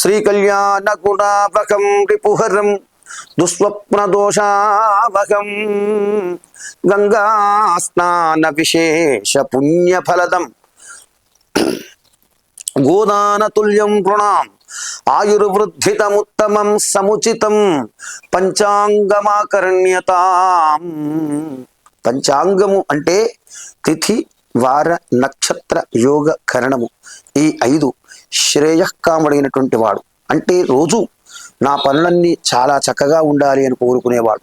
శ్రీకళ్యాణ గుణావకం రిపుహరం దుస్వప్నదోషావహం గంగా స్నాన విశేష పుణ్యఫలదం గోదానతుల్యం గృణాం ఆయుర్వృద్ధితముత్తమం సముచితం పంచాంగమాకర్ణ్యతాం. పంచాంగము అంటే తిథి వార నక్షత్ర యోగ కరణము, ఈ 5 శ్రేయకాముడైనటువంటి వాడు. అంటే రోజు నా పనులన్నీ చాలా చక్కగా ఉండాలి అని కోరుకునేవాడు.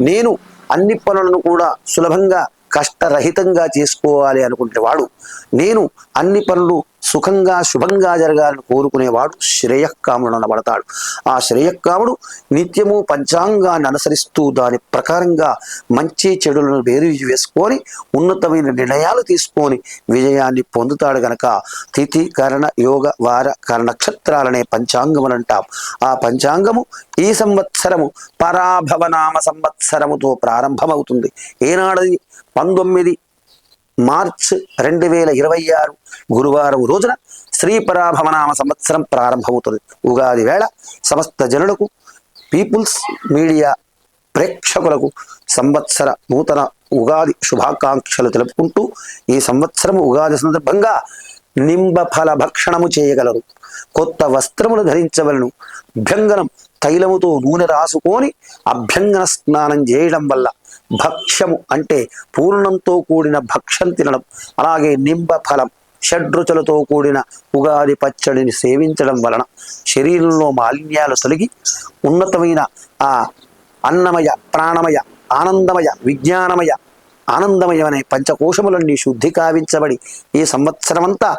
నేను అన్ని పనులను కూడా సులభంగా కష్టరహితంగా చేసుకోవాలి అనుకునేవాడు. నేను అన్ని పనులు సుఖంగా శుభంగా జరగాలని కోరుకునేవాడు శ్రేయకాముడు అనబడతాడు. ఆ శ్రేయకాముడు నిత్యము పంచాంగాన్ని అనుసరిస్తూ దాని ప్రకారంగా మంచి చెడులను వేరు వేసుకొని ఉన్నతమైన నిర్ణయాలు తీసుకొని విజయాన్ని పొందుతాడు గనక తిథి కరణ యోగ వార కరణ నక్షత్రాలనే పంచాంగములు అంటాం. ఆ పంచాంగము ఈ సంవత్సరము పరాభవనామ సంవత్సరముతో ప్రారంభమవుతుంది. ఏనాడది? 19 మార్చ్ 2026 గురువారం రోజున శ్రీ పరాభవనామ సంవత్సరం ప్రారంభమవుతుంది. ఉగాది వేళ సమస్త జనులకు, పీపుల్స్ మీడియా ప్రేక్షకులకు సంవత్సర నూతన ఉగాది శుభాకాంక్షలు తెలుపుకుంటూ ఈ సంవత్సరము ఉగాది సందర్భంగా నింబ ఫల భక్షణము చేయగలరు, కొత్త వస్త్రములు ధరించవలను, అభ్యంగనం తైలముతో నూనె రాసుకొని అభ్యంగన స్నానం చేయడం వల్ల భక్ష్యము అంటే పూర్ణంతో కూడిన భక్ష్యం తినడం, అలాగే నింబ ఫలం షడ్రుచులతో కూడిన ఉగాది పచ్చడిని సేవించడం వలన శరీరంలో మాలిన్యాలు తొలగి ఉన్నతమైన ఆ అన్నమయ, ప్రాణమయ, ఆనందమయ, విజ్ఞానమయ, ఆనందమయమనే పంచకోశములన్నీ శుద్ధి కావించబడి ఈ సంవత్సరమంతా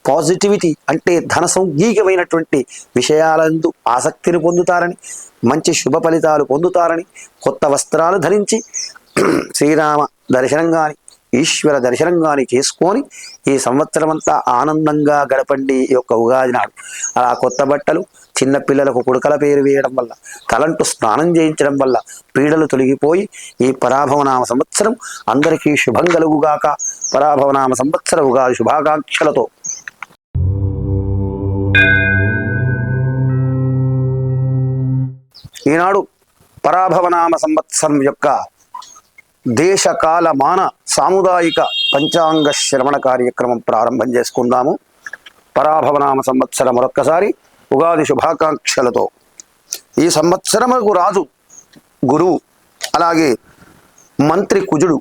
పాజిటివిటీ అంటే ధన సంగీకమైనటువంటి విషయాలందు ఆసక్తిని పొందుతారని, మంచి శుభ ఫలితాలు పొందుతారని, కొత్త వస్త్రాలు ధరించి శ్రీరామ దర్శనం కానీ ఈశ్వర దర్శనం కానీ చేసుకొని ఈ సంవత్సరమంతా ఆనందంగా గడపండి ఈ యొక్క ఉగాది నాడు. అలా కొత్త బట్టలు, చిన్నపిల్లలకు కుడుకల పేరు వేయడం వల్ల, తలంటు స్నానం చేయించడం వల్ల పీడలు తొలగిపోయి ఈ పరాభవనామ సంవత్సరం అందరికీ శుభం కలుగుగాక. పరాభవనామ సంవత్సర ఉగాది శుభాకాంక్షలతో ఈనాడు పరాభవనామ సంవత్సరం యొక్క దేశకాల మాన సాముదాయిక పంచాంగ శ్రవణ కార్యక్రమం ప్రారంభం చేసుకుందాము. పరాభవనామ సంవత్సరం మరొక్కసారి ఉగాది శుభాకాంక్షలతో. ఈ సంవత్సరముకు రాజు గురువు, అలాగే మంత్రి కుజుడు.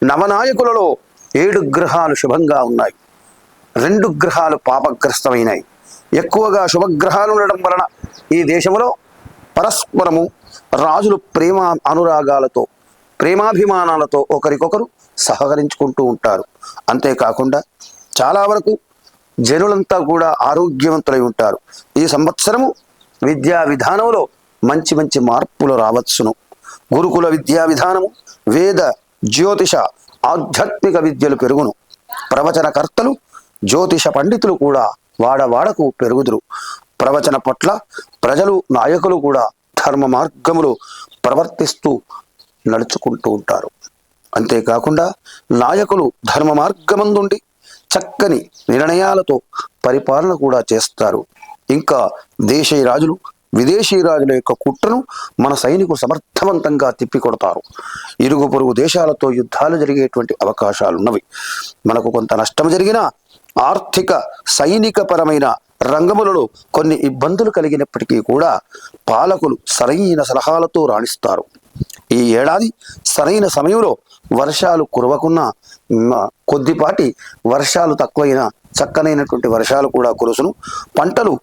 నవనాయకులలో 7 గ్రహాలు శుభంగా ఉన్నాయి, 2 గ్రహాలు పాపగ్రస్తమైనాయి. ఎక్కువగా శుభగ్రహాలు ఉండడం వలన ఈ దేశంలో పరస్పరము రాజులు ప్రేమ అనురాగాలతో, ప్రేమాభిమానాలతో ఒకరికొకరు సహకరించుకుంటూ ఉంటారు. అంతేకాకుండా చాలా వరకు జనులంతా కూడా ఆరోగ్యవంతులై ఉంటారు. ఈ సంవత్సరము విద్యా విధానంలో మంచి మంచి మార్పులు రావచ్చును. గురుకుల విద్యా విధానము, వేద జ్యోతిష ఆధ్యాత్మిక విద్యలు పెరుగును. ప్రవచనకర్తలు, జ్యోతిష పండితులు కూడా వాడవాడకు పెరుగుదురు. ప్రవచన పట్ల ప్రజలు, నాయకులు కూడా ధర్మ మార్గములు ప్రవర్తిస్తూ నడుచుకుంటూ ఉంటారు. అంతేకాకుండా నాయకులు ధర్మ మార్గమందుండి చక్కని నిర్ణయాలతో పరిపాలన కూడా చేస్తారు. ఇంకా దేశీయ రాజులు, విదేశీ రాజుల యొక్క కుట్రను మన సైనికులు సమర్థవంతంగా తిప్పికొడతారు. ఇరుగు పొరుగు దేశాలతో యుద్ధాలు జరిగేటువంటి అవకాశాలున్నవి. మనకు కొంత నష్టం జరిగినా ఆర్థిక సైనిక పరమైన రంగములలో కొన్ని ఇబ్బందులు కలిగినప్పటికీ కూడా పాలకులు సరైన సలహాలతో రాణిస్తారు. ఈ ఏడాది సరైన సమయంలో వర్షాలు కురవకున్నా, కొద్దిపాటి వర్షాలు తక్కువైనా చక్కనైనటువంటి వర్షాలు కూడా కురుసును. పంటలు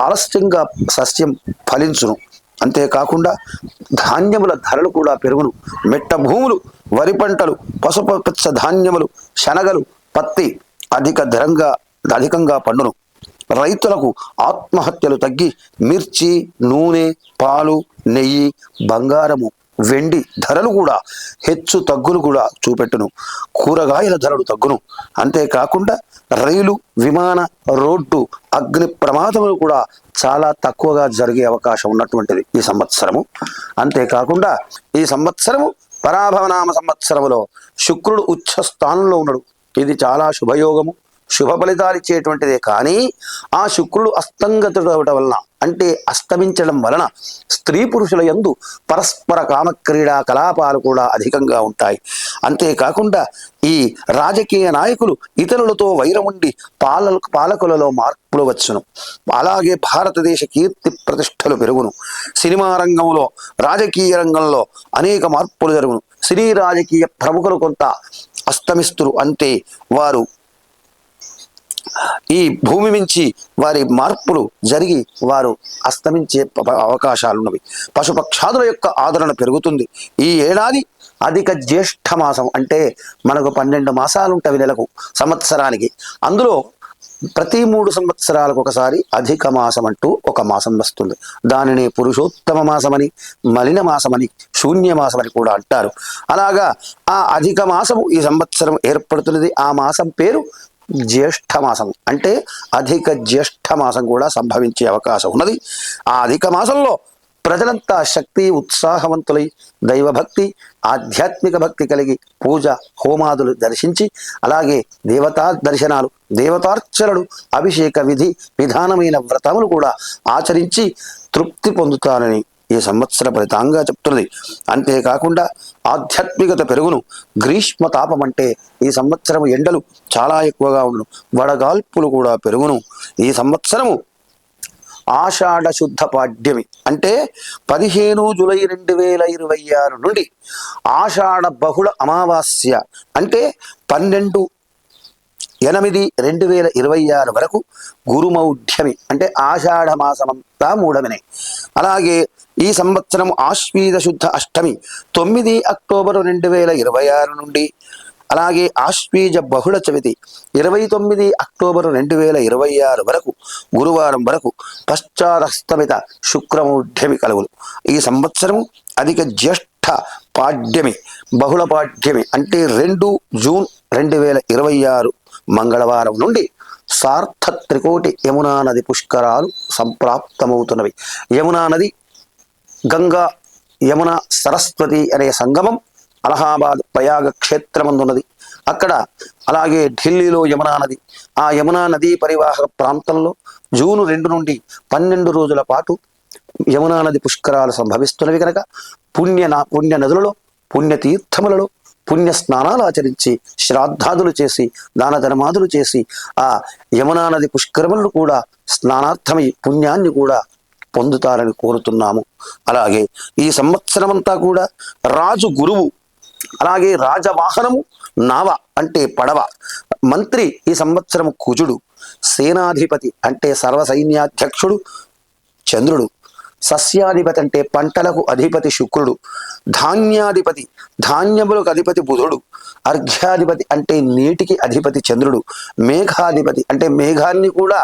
ఆలస్యంగా సస్యం ఫలించును. అంతేకాకుండా ధాన్యముల ధరలు కూడా పెరుగును. మెట్ట భూములు, వరి పంటలు, పసుపు పచ్చ ధాన్యములు, శనగలు, పత్తి అధికంగా పండును. రైతులకు ఆత్మహత్యలు తగ్గి మిర్చి, నూనె, పాలు, నెయ్యి, బంగారము, వెండి ధరలు కూడా హెచ్చు తగ్గులు కూడా చూపెట్టును. కూరగాయల ధరలు తగ్గును. అంతేకాకుండా రైలు, విమాన, రోడ్డు అగ్ని ప్రమాదములు కూడా చాలా తక్కువగా జరిగే అవకాశం ఉన్నటువంటిది ఈ సంవత్సరము. అంతేకాకుండా ఈ సంవత్సరము పరాభవనామ సంవత్సరములో శుక్రుడు ఉచ్చ స్థానంలో ఉన్నాడు. ఇది చాలా శుభయోగము, శుభ ఫలితాలు ఇచ్చేటువంటిదే. కానీ ఆ శుక్రుడు అస్తంగతుడు అవటం వలన, అంటే అస్తమించడం వలన స్త్రీ పురుషుల యందు పరస్పర కామక్రీడా కలాపాలు కూడా అధికంగా ఉంటాయి. అంతేకాకుండా ఈ రాజకీయ నాయకులు ఇతరులతో వైరముండి పాలకులలో మార్పులు వచ్చును. అలాగే భారతదేశ కీర్తి ప్రతిష్టలు పెరుగును. సినిమా రంగంలో, రాజకీయ రంగంలో అనేక మార్పులు జరుగును. సినీ రాజకీయ ప్రముఖులు కొంత అస్తమిస్తురు, అంటే వారు ఈ భూమి మించి వారి మార్పులు జరిగి వారు అస్తమించే అవకాశాలున్నవి. పశుపక్షాదుల యొక్క ఆదరణ పెరుగుతుంది. ఈ ఏడాది అధిక జ్యేష్ఠ మాసం, అంటే మనకు 12 మాసాలు ఉంటాయి నెలకు, సంవత్సరానికి. అందులో ప్రతి 3 సంవత్సరాలకు ఒకసారి అధిక మాసం అంటూ ఒక మాసం వస్తుంది. దానిని పురుషోత్తమ మాసమని, మలిన మాసమని, శూన్య మాసమని కూడా అంటారు. అలాగా ఆ అధిక మాసము ఈ సంవత్సరం ఏర్పడుతున్నది. ఆ మాసం పేరు జ్యేష్ఠ మాసం, అంటే అధిక జ్యేష్ఠ మాసం కూడా సంభవించే అవకాశం ఉన్నది. ఆ అధిక మాసంలో ప్రజలంతా శక్తి ఉత్సాహవంతులై దైవభక్తి, ఆధ్యాత్మిక భక్తి కలిగి పూజ హోమాదులు దర్శించి, అలాగే దేవతా దర్శనాలు, దేవతార్చనలు, అభిషేక విధి విధానమైన వ్రతములు కూడా ఆచరించి తృప్తి పొందుతారని ఈ సంవత్సర ఫలితంగా చెప్తున్నది. అంతేకాకుండా ఆధ్యాత్మికత పెరుగును. గ్రీష్మ తాపం, అంటే ఈ సంవత్సరం ఎండలు చాలా ఎక్కువగా ఉండును. వడగాల్పులు కూడా పెరుగును. ఈ సంవత్సరము ఆషాఢ శుద్ధ పాడ్యమి, అంటే 15 జూలై 2026 నుండి ఆషాఢ బహుళ అమావాస్య, అంటే 12/8/2026 వరకు గురుమౌఢ్యమి, అంటే ఆషాఢ మాసమంతా మూఢమినే. అలాగే ఈ సంవత్సరం ఆశ్వీజ శుద్ధ అష్టమి 9 అక్టోబర్ 2026 నుండి, అలాగే ఆశ్వీజ బహుళ చవితి 29 అక్టోబర్ 2026 వరకు గురువారం వరకు పశ్చాదస్తమిత శుక్రమౌఢ్యమి కలుగులు. ఈ సంవత్సరం అధిక జ్యేష్ఠ పాడ్యమి, బహుళ పాడ్యమి, అంటే 2 జూన్ 2026 మంగళవారం నుండి సార్థ త్రికోటి యమునా నది పుష్కరాలు సంప్రాప్తమవుతున్నవి. యమునా నది, గంగా, యమున, సరస్వతి అనే సంగమం అలహాబాద్ ప్రయాగ క్షేత్రమందున్నది. అక్కడ అలాగే ఢిల్లీలో యమునా నది, ఆ యమునా నదీ పరివాహక ప్రాంతంలో జూన్ 2 నుండి 12 రోజుల పాటు యమునా నది పుష్కరాలు సంభవిస్తున్నవి కనుక పుణ్య నదులలో, పుణ్యతీర్థములలో పుణ్య స్నానాలు ఆచరించి, శ్రాద్ధాదులు చేసి, దాన ధర్మాదులు చేసి ఆ యమునా నది పుష్కరములను కూడా స్నానార్థమై పుణ్యాన్ని కూడా పొందుతారని కోరుతున్నాము. అలాగే ఈ సంవత్సరమంతా కూడా రాజు గురువు, అలాగే రాజవాహనము నావ, అంటే పడవ. మంత్రి ఈ సంవత్సరము కుజుడు. సేనాధిపతి, అంటే సర్వసైన్యాధ్యక్షుడు చంద్రుడు. సస్యాధిపతి, అంటే పంటలకు అధిపతి శుక్రుడు. ధాన్యాధిపతి, ధాన్యములకు అధిపతి బుధుడు. అర్ఘ్యాధిపతి, అంటే నీటికి అధిపతి చంద్రుడు. మేఘాధిపతి, అంటే మేఘాన్ని కూడా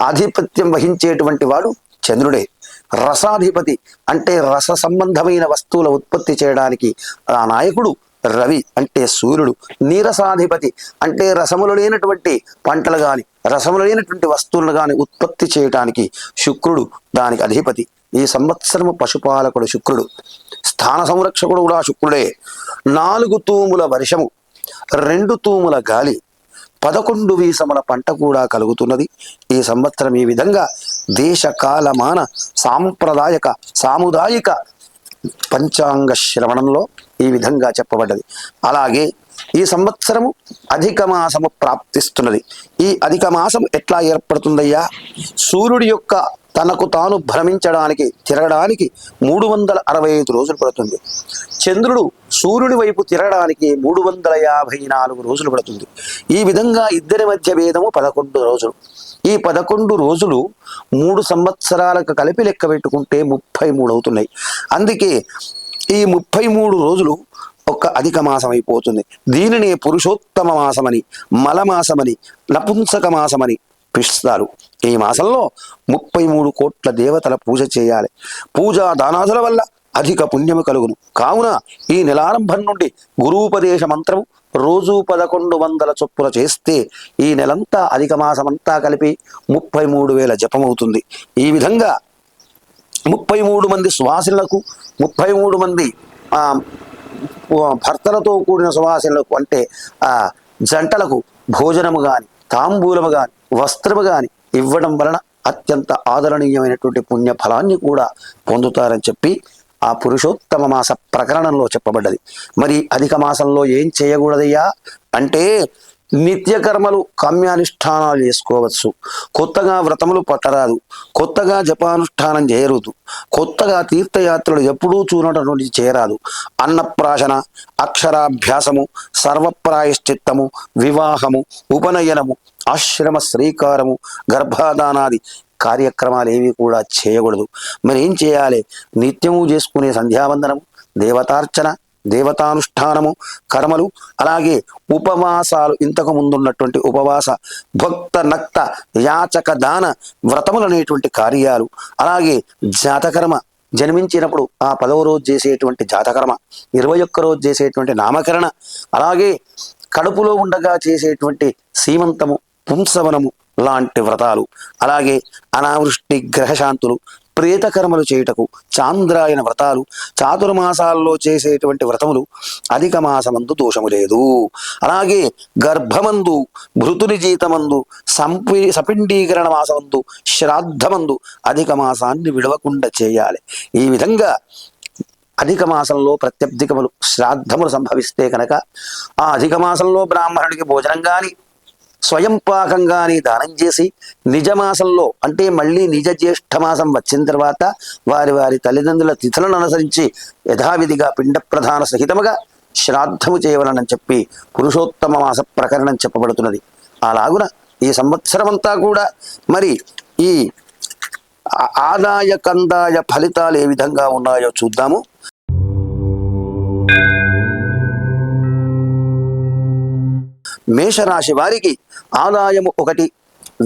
ఆధిపత్యం వహించేటువంటి వాడు చంద్రుడే. రసాధిపతి, అంటే రస సంబంధమైన వస్తువుల ఉత్పత్తి చేయడానికి ఆ నాయకుడు రవి, అంటే సూర్యుడు. నీరసాధిపతి, అంటే రసములు లేనటువంటి పంటలు గాని, రసములు లేనటువంటి వస్తువులను గాని ఉత్పత్తి చేయడానికి శుక్రుడు దానికి అధిపతి. ఈ సంవత్సరము పశుపాలకుడు శుక్రుడు. స్థాన సంరక్షకుడు కూడా శుక్రుడే. 4 తూముల వర్షము, 2 తూముల గాలి, 11 వీసముల పంట కూడా కలుగుతున్నది. ఈ సంవత్సరం ఈ విధంగా దేశ కాలమాన సాంప్రదాయక సాముదాయిక పంచాంగ శ్రవణంలో ఈ విధంగా చెప్పబడ్డది. అలాగే ఈ సంవత్సరము అధిక మాసము ప్రాప్తిస్తున్నది. ఈ అధిక మాసం ఎట్లా ఏర్పడుతుందయ్యా? సూర్యుడి యొక్క తనకు తాను భ్రమించడానికి, తిరగడానికి 365 రోజులు పడుతుంది. చంద్రుడు సూర్యుడి వైపు తిరగడానికి 354 రోజులు పడుతుంది. ఈ విధంగా ఇద్దరి మధ్య భేదము 11 రోజులు. ఈ 11 రోజులు 3 సంవత్సరాలకు కలిపి లెక్క పెట్టుకుంటే 33 అవుతున్నాయి. అందుకే ఈ 33 రోజులు ఒక అధిక మాసం అయిపోతుంది. దీనిని పురుషోత్తమ మాసమని, మలమాసమని, నపుంసక మాసమని పిలుస్తారు. ఈ మాసంలో 33 కోట్ల దేవతల పూజ చేయాలి. పూజా దానాదుల వల్ల అధిక పుణ్యము కలుగును. కావున ఈ నెలారంభం నుండి గురూపదేశ మంత్రము రోజు 1100 చొప్పున చేస్తే ఈ నెలంతా అధిక మాసమంతా కలిపి 33,000 జపమవుతుంది. ఈ విధంగా 33 మంది సువాసినులకు, 33 మంది భర్తలతో కూడిన సువాసినులకు, అంటే జంటలకు భోజనము గాని, తాంబూలము గాని, వస్త్రము గాని ఇవ్వడం వలన అత్యంత ఆదరణీయమైనటువంటి పుణ్య ఫలాన్ని కూడా పొందుతారని చెప్పి ఆ పురుషోత్తమ మాస ప్రకరణంలో చెప్పబడ్డది. మరి అధిక మాసంలో ఏం చేయకూడదయ్యా అంటే నిత్య కర్మలు కామ్యానుష్ఠానాలు చేసుకోవచ్చు, కొత్తగా వ్రతములు పట్టరాదు, కొత్తగా జపానుష్ఠానం చేయరుదు, కొత్తగా తీర్థయాత్రలు ఎప్పుడూ చూడటటువంటి చేయరాదు, అన్నప్రాశన, అక్షరాభ్యాసము, సర్వప్రాయశ్చిత్తము, వివాహము, ఉపనయనము, ఆశ్రమ శ్రీకారము, గర్భాధానాది కార్యక్రమాలు ఏవి కూడా చేయకూడదు. మరి ఏం చేయాలి? నిత్యము చేసుకునే సంధ్యావందనము, దేవతార్చన, దేవతానుష్ఠానము, కర్మలు, అలాగే ఉపవాసాలు, ఇంతకు ముందున్నటువంటి ఉపవాస, భక్త, నక్త, యాచక, దాన వ్రతములు అనేటువంటి కార్యాలు, అలాగే జాతకర్మ, జన్మించినప్పుడు ఆ 10వ రోజు చేసేటువంటి జాతకర్మ, 21 రోజు చేసేటువంటి నామకరణ, అలాగే కడుపులో ఉండగా చేసేటువంటి సీమంతము, పుంసవనము లాంటి వ్రతాలు, అలాగే అనావృష్టి, గ్రహశాంతులు, ప్రేతకర్మలు చేయుటకు చాంద్రాయన వ్రతాలు, చాతుర్మాసాల్లో చేసేటువంటి వ్రతములు అధిక మాసమందు దోషము లేదు. అలాగే గర్భమందు, భృతుని జీతమందు, సపిండీకరణ మాసమందు, శ్రాద్ధమందు అధిక మాసాన్ని విడవకుండా చేయాలి. ఈ విధంగా అధిక మాసంలో ప్రత్యబ్ధికములు, శ్రాద్ధములు సంభవిస్తే కనుక ఆ అధిక మాసంలో బ్రాహ్మణుడికి భోజనం కానీ, స్వయం పాకంగాని దానం చేసి, నిజమాసంలో అంటే మళ్ళీ నిజ జ్యేష్ఠమాసం వచ్చిన తర్వాత వారి వారి తల్లిదండ్రుల తిథులను అనుసరించి యథావిధిగా పిండ ప్రధాన సహితముగా శ్రాద్ధము చేయవలనని చెప్పి పురుషోత్తమ మాస ప్రకరణం చెప్పబడుతున్నది. అలాగున ఈ సంవత్సరమంతా కూడా మరి ఈ ఆదాయ కందాయ ఫలితాలు ఏ విధంగా ఉన్నాయో చూద్దాము. మేషరాశి వారికి ఆదాయము 1,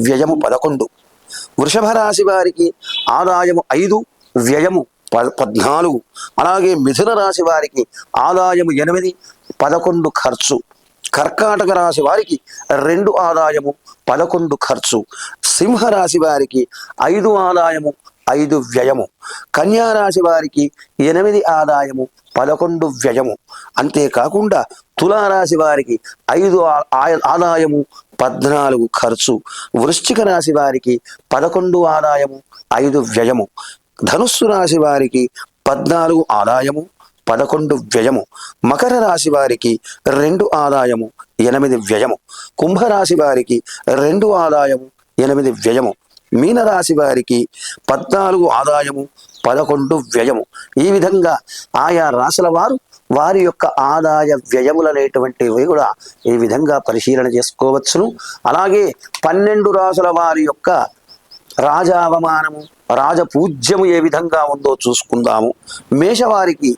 వ్యయము 11. వృషభ రాశి వారికి ఆదాయము 5, వ్యయము 14. అలాగే మిథున రాశి వారికి ఆదాయము 8, 11 ఖర్చు. కర్కాటక రాశి వారికి 2 ఆదాయము, 11 ఖర్చు. సింహరాశి వారికి 5 ఆదాయము, 5 వ్యయము. కన్యా రాశి వారికి 8 ఆదాయము, 11 వ్యయము. అంతేకాకుండా తులారాశి వారికి 5 ఆదాయము, 14 ఖర్చు. వృశ్చిక రాశి వారికి 11 ఆదాయము, 5 వ్యయము. ధనుస్సు రాశి వారికి 14 ఆదాయము, 11 వ్యయము. మకర రాశి వారికి 2 ఆదాయము, 8 వ్యయము. కుంభరాశి వారికి 2 ఆదాయము, 8 వ్యయము. మీనరాశి వారికి 14 ఆదాయము, 11 వ్యయము. ఈ విధంగా ఆయా రాశుల వారు వారి యొక్క ఆదాయ వ్యయములనేటువంటివి కూడా ఈ విధంగా పరిశీలన చేసుకోవచ్చును. అలాగే 12 రాశుల వారి యొక్క రాజావమానము, రాజపూజ్యము ఏ విధంగా ఉందో చూసుకుందాము. మేషవారికి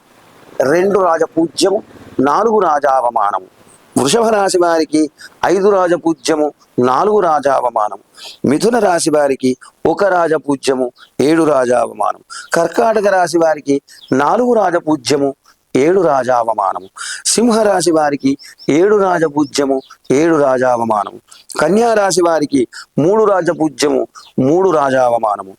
2 రాజపూజ్యము, 4 రాజావమానము. వృషభ రాశి వారికి 5 రాజపూజ్యము, 4 రాజావమానము. మిథున రాశి వారికి 1 రాజపూజ్యము, 7 రాజావమానము. కర్కాటక రాశి వారికి 4 రాజపూజ్యము, 7 రాజావమానము. సింహరాశి వారికి 7 రాజపూజ్యము, 7 రాజావమానము. కన్యా రాశి వారికి 3 రాజపూజ్యము, 3 రాజావమానము.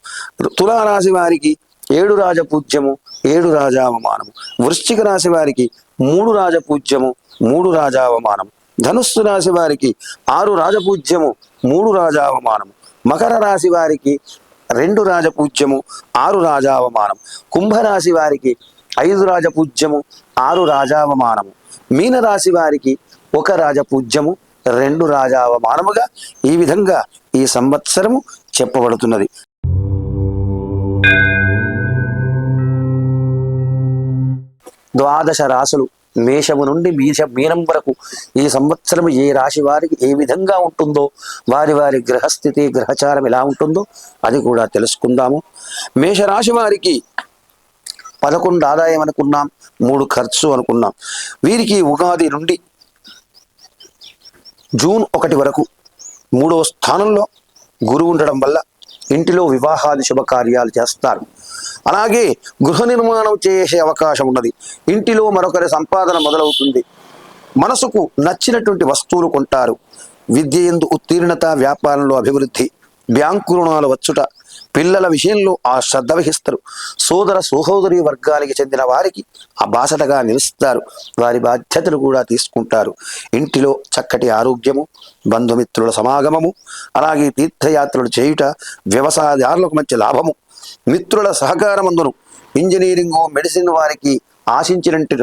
తులారాశి వారికి 7 రాజపూజ్యము, 7 రాజావమానము. వృశ్చిక రాశి వారికి 3 రాజపూజ్యము, 3 రాజావమానము. ధనుస్సు రాశి వారికి 6 రాజపూజ్యము, 3 రాజావమానము. మకర రాశి వారికి 2 రాజపూజ్యము, 6 రాజావమానం. కుంభరాశి వారికి 5 రాజపూజ్యము, 6 రాజావమానము. మీనరాశి వారికి 1 రాజపూజ్యము, 2 రాజావమానముగా ఈ విధంగా ఈ సంవత్సరము చెప్పబడుతున్నది. ద్వాదశ రాశులు మేషము నుండి మీనం వరకు ఈ సంవత్సరం ఏ రాశి వారికి ఏ విధంగా ఉంటుందో, వారి వారి గ్రహస్థితి, గ్రహచారం ఎలా ఉంటుందో అది కూడా తెలుసుకుందాము. మేషరాశి వారికి 11 ఆదాయం అనుకున్నాం, 3 ఖర్చు అనుకున్నాం. వీరికి ఉగాది నుండి జూన్ 1 వరకు 3వ స్థానంలో గురువు ఉండడం వల్ల ఇంటిలో వివాహాది శుభకార్యాలు చేస్తారు. అలాగే గృహ నిర్మాణం చేసే అవకాశం ఉన్నది. ఇంటిలో మరొకరి సంపాదన మొదలవుతుంది. మనసుకు నచ్చినటువంటి వస్తువులు కొంటారు. విద్య యందు ఉత్తీర్ణత, వ్యాపారంలో అభివృద్ధి, బ్యాంకు రుణాలు వచ్చుట, పిల్లల విషయంలో ఆ శ్రద్ధ వహిస్తారు. సోదర సహోదరి వర్గానికి చెందిన వారికి ఆ బాసటగా నిలుస్తారు. వారి బాధ్యతలు కూడా తీసుకుంటారు. ఇంటిలో చక్కటి ఆరోగ్యము, బంధుమిత్రుల సమాగమము, అలాగే తీర్థయాత్రలు చేయుట, వ్యవసాయదారులకు మంచి లాభము, మిత్రుల సహకారమందును ఇంజనీరింగ్ మెడిసిన్ వారికి ఆశించినట్టు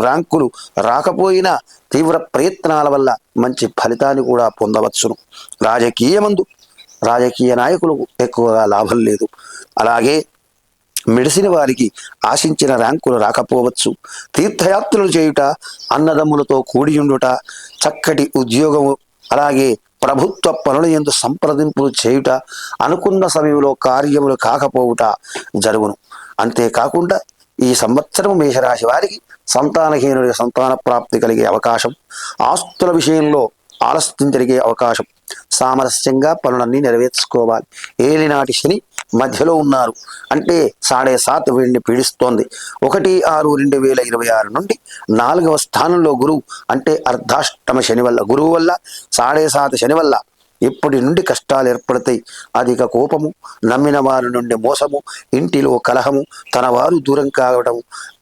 ర్యాంకులు రాకపోయినా తీవ్ర ప్రయత్నాల వల్ల మంచి ఫలితాన్ని కూడా పొందవచ్చును. రాజకీయ నాయకులకు ఎక్కువగా లాభం లేదు. అలాగే మెడిసిన్ వారికి ఆశించిన ర్యాంకులు రాకపోవచ్చు. తీర్థయాత్రలు చేయుట, అన్నదమ్ములతో కూడి ఉండుట, చక్కటి ఉద్యోగము, అలాగే ప్రభుత్వ పనుల యందు సంప్రదింపులు చేయుట, అనుకున్న సమయంలో కార్యములు కాకపోవుట జరుగును. అంతేకాకుండా ఈ సంవత్సరం మేషరాశి వారికి సంతానహీనుడికి సంతాన ప్రాప్తి కలిగే అవకాశం, ఆస్తుల విషయంలో ఆలస్యం జరిగే అవకాశం, సామరస్యంగా పనులన్నీ నెరవేర్చుకోవాలి. ఏలినాటి శని మధ్యలో ఉన్నారు, అంటే 7.5 వీడిని పీడిస్తోంది. 1/6/2026 నుండి 4వ స్థానంలో గురువు, అంటే అర్ధాష్టమ శని వల్ల, గురువు వల్ల 7.5 శని వల్ల ఇప్పటి నుండి కష్టాలు ఏర్పడతాయి. అధిక కోపము, నమ్మిన వారి నుండి మోసము, ఇంటిలో కలహము, తన వారు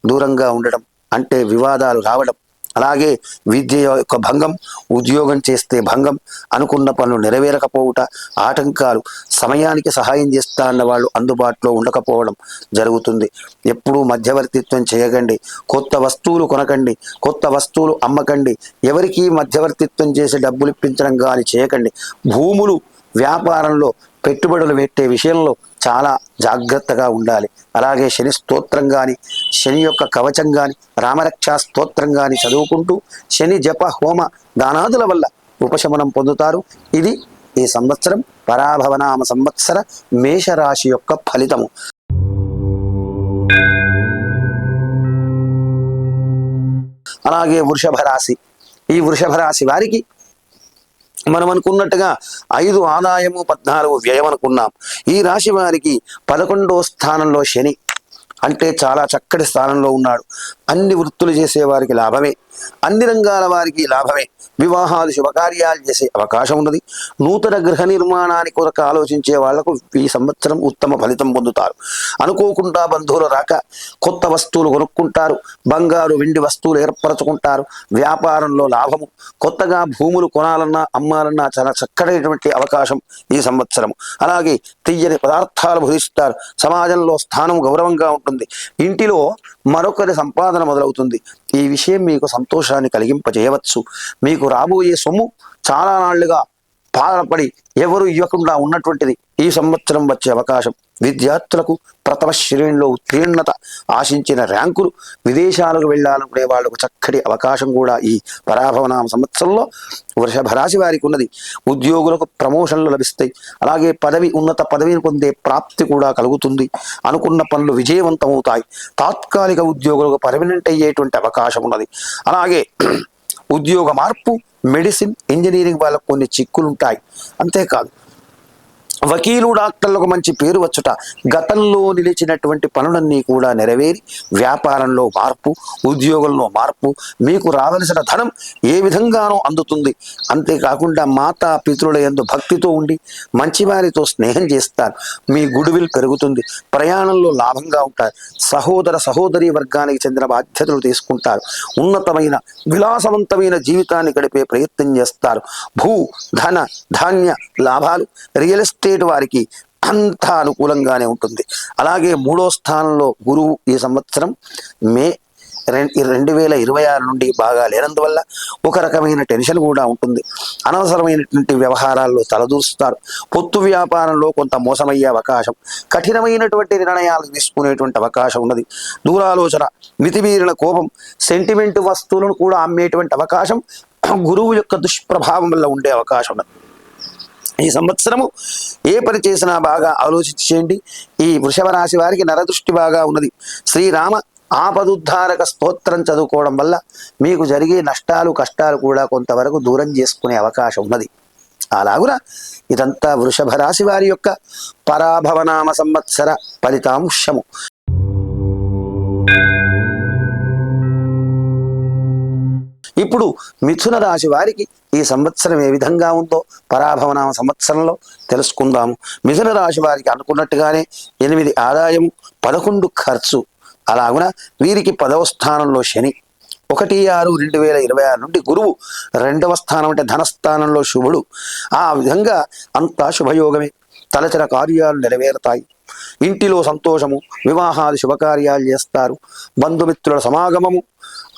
దూరంగా ఉండడం, అంటే వివాదాలు రావడం, అలాగే విద్య యొక్క భంగం, ఉద్యోగం చేస్తే భంగం, అనుకున్న పనులు నెరవేరకపోవుట, ఆటంకాలు, సమయానికి సహాయం చేస్తా అన్న వాళ్ళు అందుబాటులో ఉండకపోవడం జరుగుతుంది. ఎప్పుడూ మధ్యవర్తిత్వం చేయకండి. కొత్త వస్తువులు కొనకండి, కొత్త వస్తువులు అమ్మకండి. ఎవరికీ మధ్యవర్తిత్వం చేసి డబ్బులు ఇప్పించడం కానీ చేయకండి. భూములు, వ్యాపారంలో పెట్టుబడులు పెట్టే విషయంలో చాలా జాగ్రత్తగా ఉండాలి. అలాగే శని స్తోత్రం కానీ, శని యొక్క కవచం కానీ, రామరక్షా స్తోత్రం కానీ చదువుకుంటూ శని జప హోమ దానాదుల వల్ల ఉపశమనం పొందుతారు. ఇది ఈ సంవత్సరం పరాభవనామ సంవత్సర మేషరాశి యొక్క ఫలితము. అలాగే వృషభ రాశి. ఈ వృషభ రాశి వారికి మనం అనుకున్నట్టుగా 5 ఆదాయము 14 వ్యయం అనుకున్నాం. ఈ రాశి వారికి 11వ స్థానంలో శని, అంటే చాలా చక్కటి స్థానంలో ఉన్నాడు. అన్ని వృత్తులు చేసే వారికి లాభమే, అన్ని రంగాల వారికి లాభమే. వివాహాలు, శుభకార్యాలు చేసే అవకాశం ఉన్నది. నూతన గృహ నిర్మాణానికి కొరకు ఆలోచించే వాళ్లకు ఈ సంవత్సరం ఉత్తమ ఫలితం పొందుతారు. అనుకోకుండా బంధువులు రాక కొత్త వస్తువులు కొనుక్కుంటారు. బంగారు, వెండి వస్తువులు ఏర్పరచుకుంటారు. వ్యాపారంలో లాభము, కొత్తగా భూములు కొనాలన్నా అమ్మాలన్నా చాలా చక్కడైనటువంటి అవకాశం ఈ సంవత్సరం. అలాగే తీయని పదార్థాలు భుజిస్తారు. సమాజంలో స్థానం గౌరవంగా ఉంటుంది. ఇంటిలో మరొకరి సంపాదన మొదలవుతుంది. ఈ విషయం మీకు సంతోషాన్ని కలిగింపజేయవచ్చు. మీకు రాబోయే సొమ్ము చాలా నాళ్లుగా బాధపడి ఎవరు ఇవ్వకుండా ఉన్నటువంటిది ఈ సంవత్సరం వచ్చే అవకాశం. విద్యార్థులకు ప్రథమ శ్రేణిలో ఉత్తీర్ణత, ఆశించిన ర్యాంకులు, విదేశాలకు వెళ్ళాలనుకునే వాళ్లకు చక్కటి అవకాశం కూడా ఈ పరాభవనామ సంవత్సరంలో వృషభ రాశి వారికి ఉన్నది. ఉద్యోగులకు ప్రమోషన్లు లభిస్తాయి. అలాగే ఉన్నత పదవిని పొందే ప్రాప్తి కూడా కలుగుతుంది. అనుకున్న పనులు విజయవంతమవుతాయి. తాత్కాలిక ఉద్యోగులకు పర్మనెంట్ అయ్యేటువంటి అవకాశం ఉన్నది. అలాగే ఉద్యోగ మార్పు, మెడిసిన్, ఇంజనీరింగ్ వాళ్ళకు కొన్ని చిక్కులు ఉంటాయి. అంతేకాదు వకీలు, డాక్టర్లకు మంచి పేరు వచ్చుట, గతంలో నిలిచినటువంటి పనులన్నీ కూడా నెరవేరి వ్యాపారంలో మార్పు, ఉద్యోగంలో మార్పు, మీకు రావలసిన ధనం ఏ విధంగానో అందుతుంది. అంతేకాకుండా మాతా పితృల యందు భక్తితో ఉండి మంచివారితో స్నేహం చేస్తారు. మీ గుడ్విల్ పెరుగుతుంది. ప్రయాణంలో లాభంగా ఉంటారు. సహోదరి వర్గానికి చెందిన బాధ్యతలు తీసుకుంటారు. ఉన్నతమైన విలాసవంతమైన జీవితాన్ని గడిపే ప్రయత్నం చేస్తారు. భూ, ధన, ధాన్య లాభాలు, రియల్ ఎస్టేట్ వారికి అంతా అనుకూలంగానే ఉంటుంది. అలాగే 3వ స్థానంలో గురువు ఈ సంవత్సరం మే 2026 నుండి బాగా లేనందువల్ల ఒక రకమైన టెన్షన్ కూడా ఉంటుంది. అనవసరమైనటువంటి వ్యవహారాల్లో తలదూస్తారు. పొత్తు వ్యాపారంలో కొంత మోసమయ్యే అవకాశం, కఠినమైనటువంటి నిర్ణయాలు తీసుకునేటువంటి అవకాశం ఉన్నది. దూరాలోచన, మితిమీరిన కోపం, సెంటిమెంట్ వస్తువులను కూడా అమ్మేటువంటి అవకాశం గురువు యొక్క దుష్ప్రభావం వల్ల ఉండే అవకాశం ఉన్నది. ఈ సంవత్సరము ఏ పని చేసినా బాగా ఆలోచించేయండి. ఈ వృషభ రాశి వారికి నరదృష్టి బాగా ఉన్నది. శ్రీరామ ఆపదుద్ధారక స్తోత్రం చదువుకోవడం వల్ల మీకు జరిగే నష్టాలు, కష్టాలు కూడా కొంతవరకు దూరం చేసుకునే అవకాశం ఉన్నది. అలాగున ఇదంతా వృషభ రాశి వారి యొక్క పరాభవనామ సంవత్సర ఫలితాంశము. ఇప్పుడు మిథున రాశి వారికి ఈ సంవత్సరం ఏ విధంగా ఉందో పరాభవనామ సంవత్సరంలో తెలుసుకుందాము. మిథున రాశి వారికి అనుకున్నట్టుగానే 8 ఆదాయము, 11 ఖర్చు. అలాగున వీరికి 10వ స్థానంలో శని, 1/6/2026 నుండి గురువు 2వ స్థానం అంటే ధనస్థానంలో శుభుడు. ఆ విధంగా అంతా శుభయోగమే. తలచిన కార్యాలు నెరవేరుతాయి. ఇంటిలో సంతోషము, వివాహాది శుభకార్యాలు చేస్తారు. బంధుమిత్రుల సమాగమము,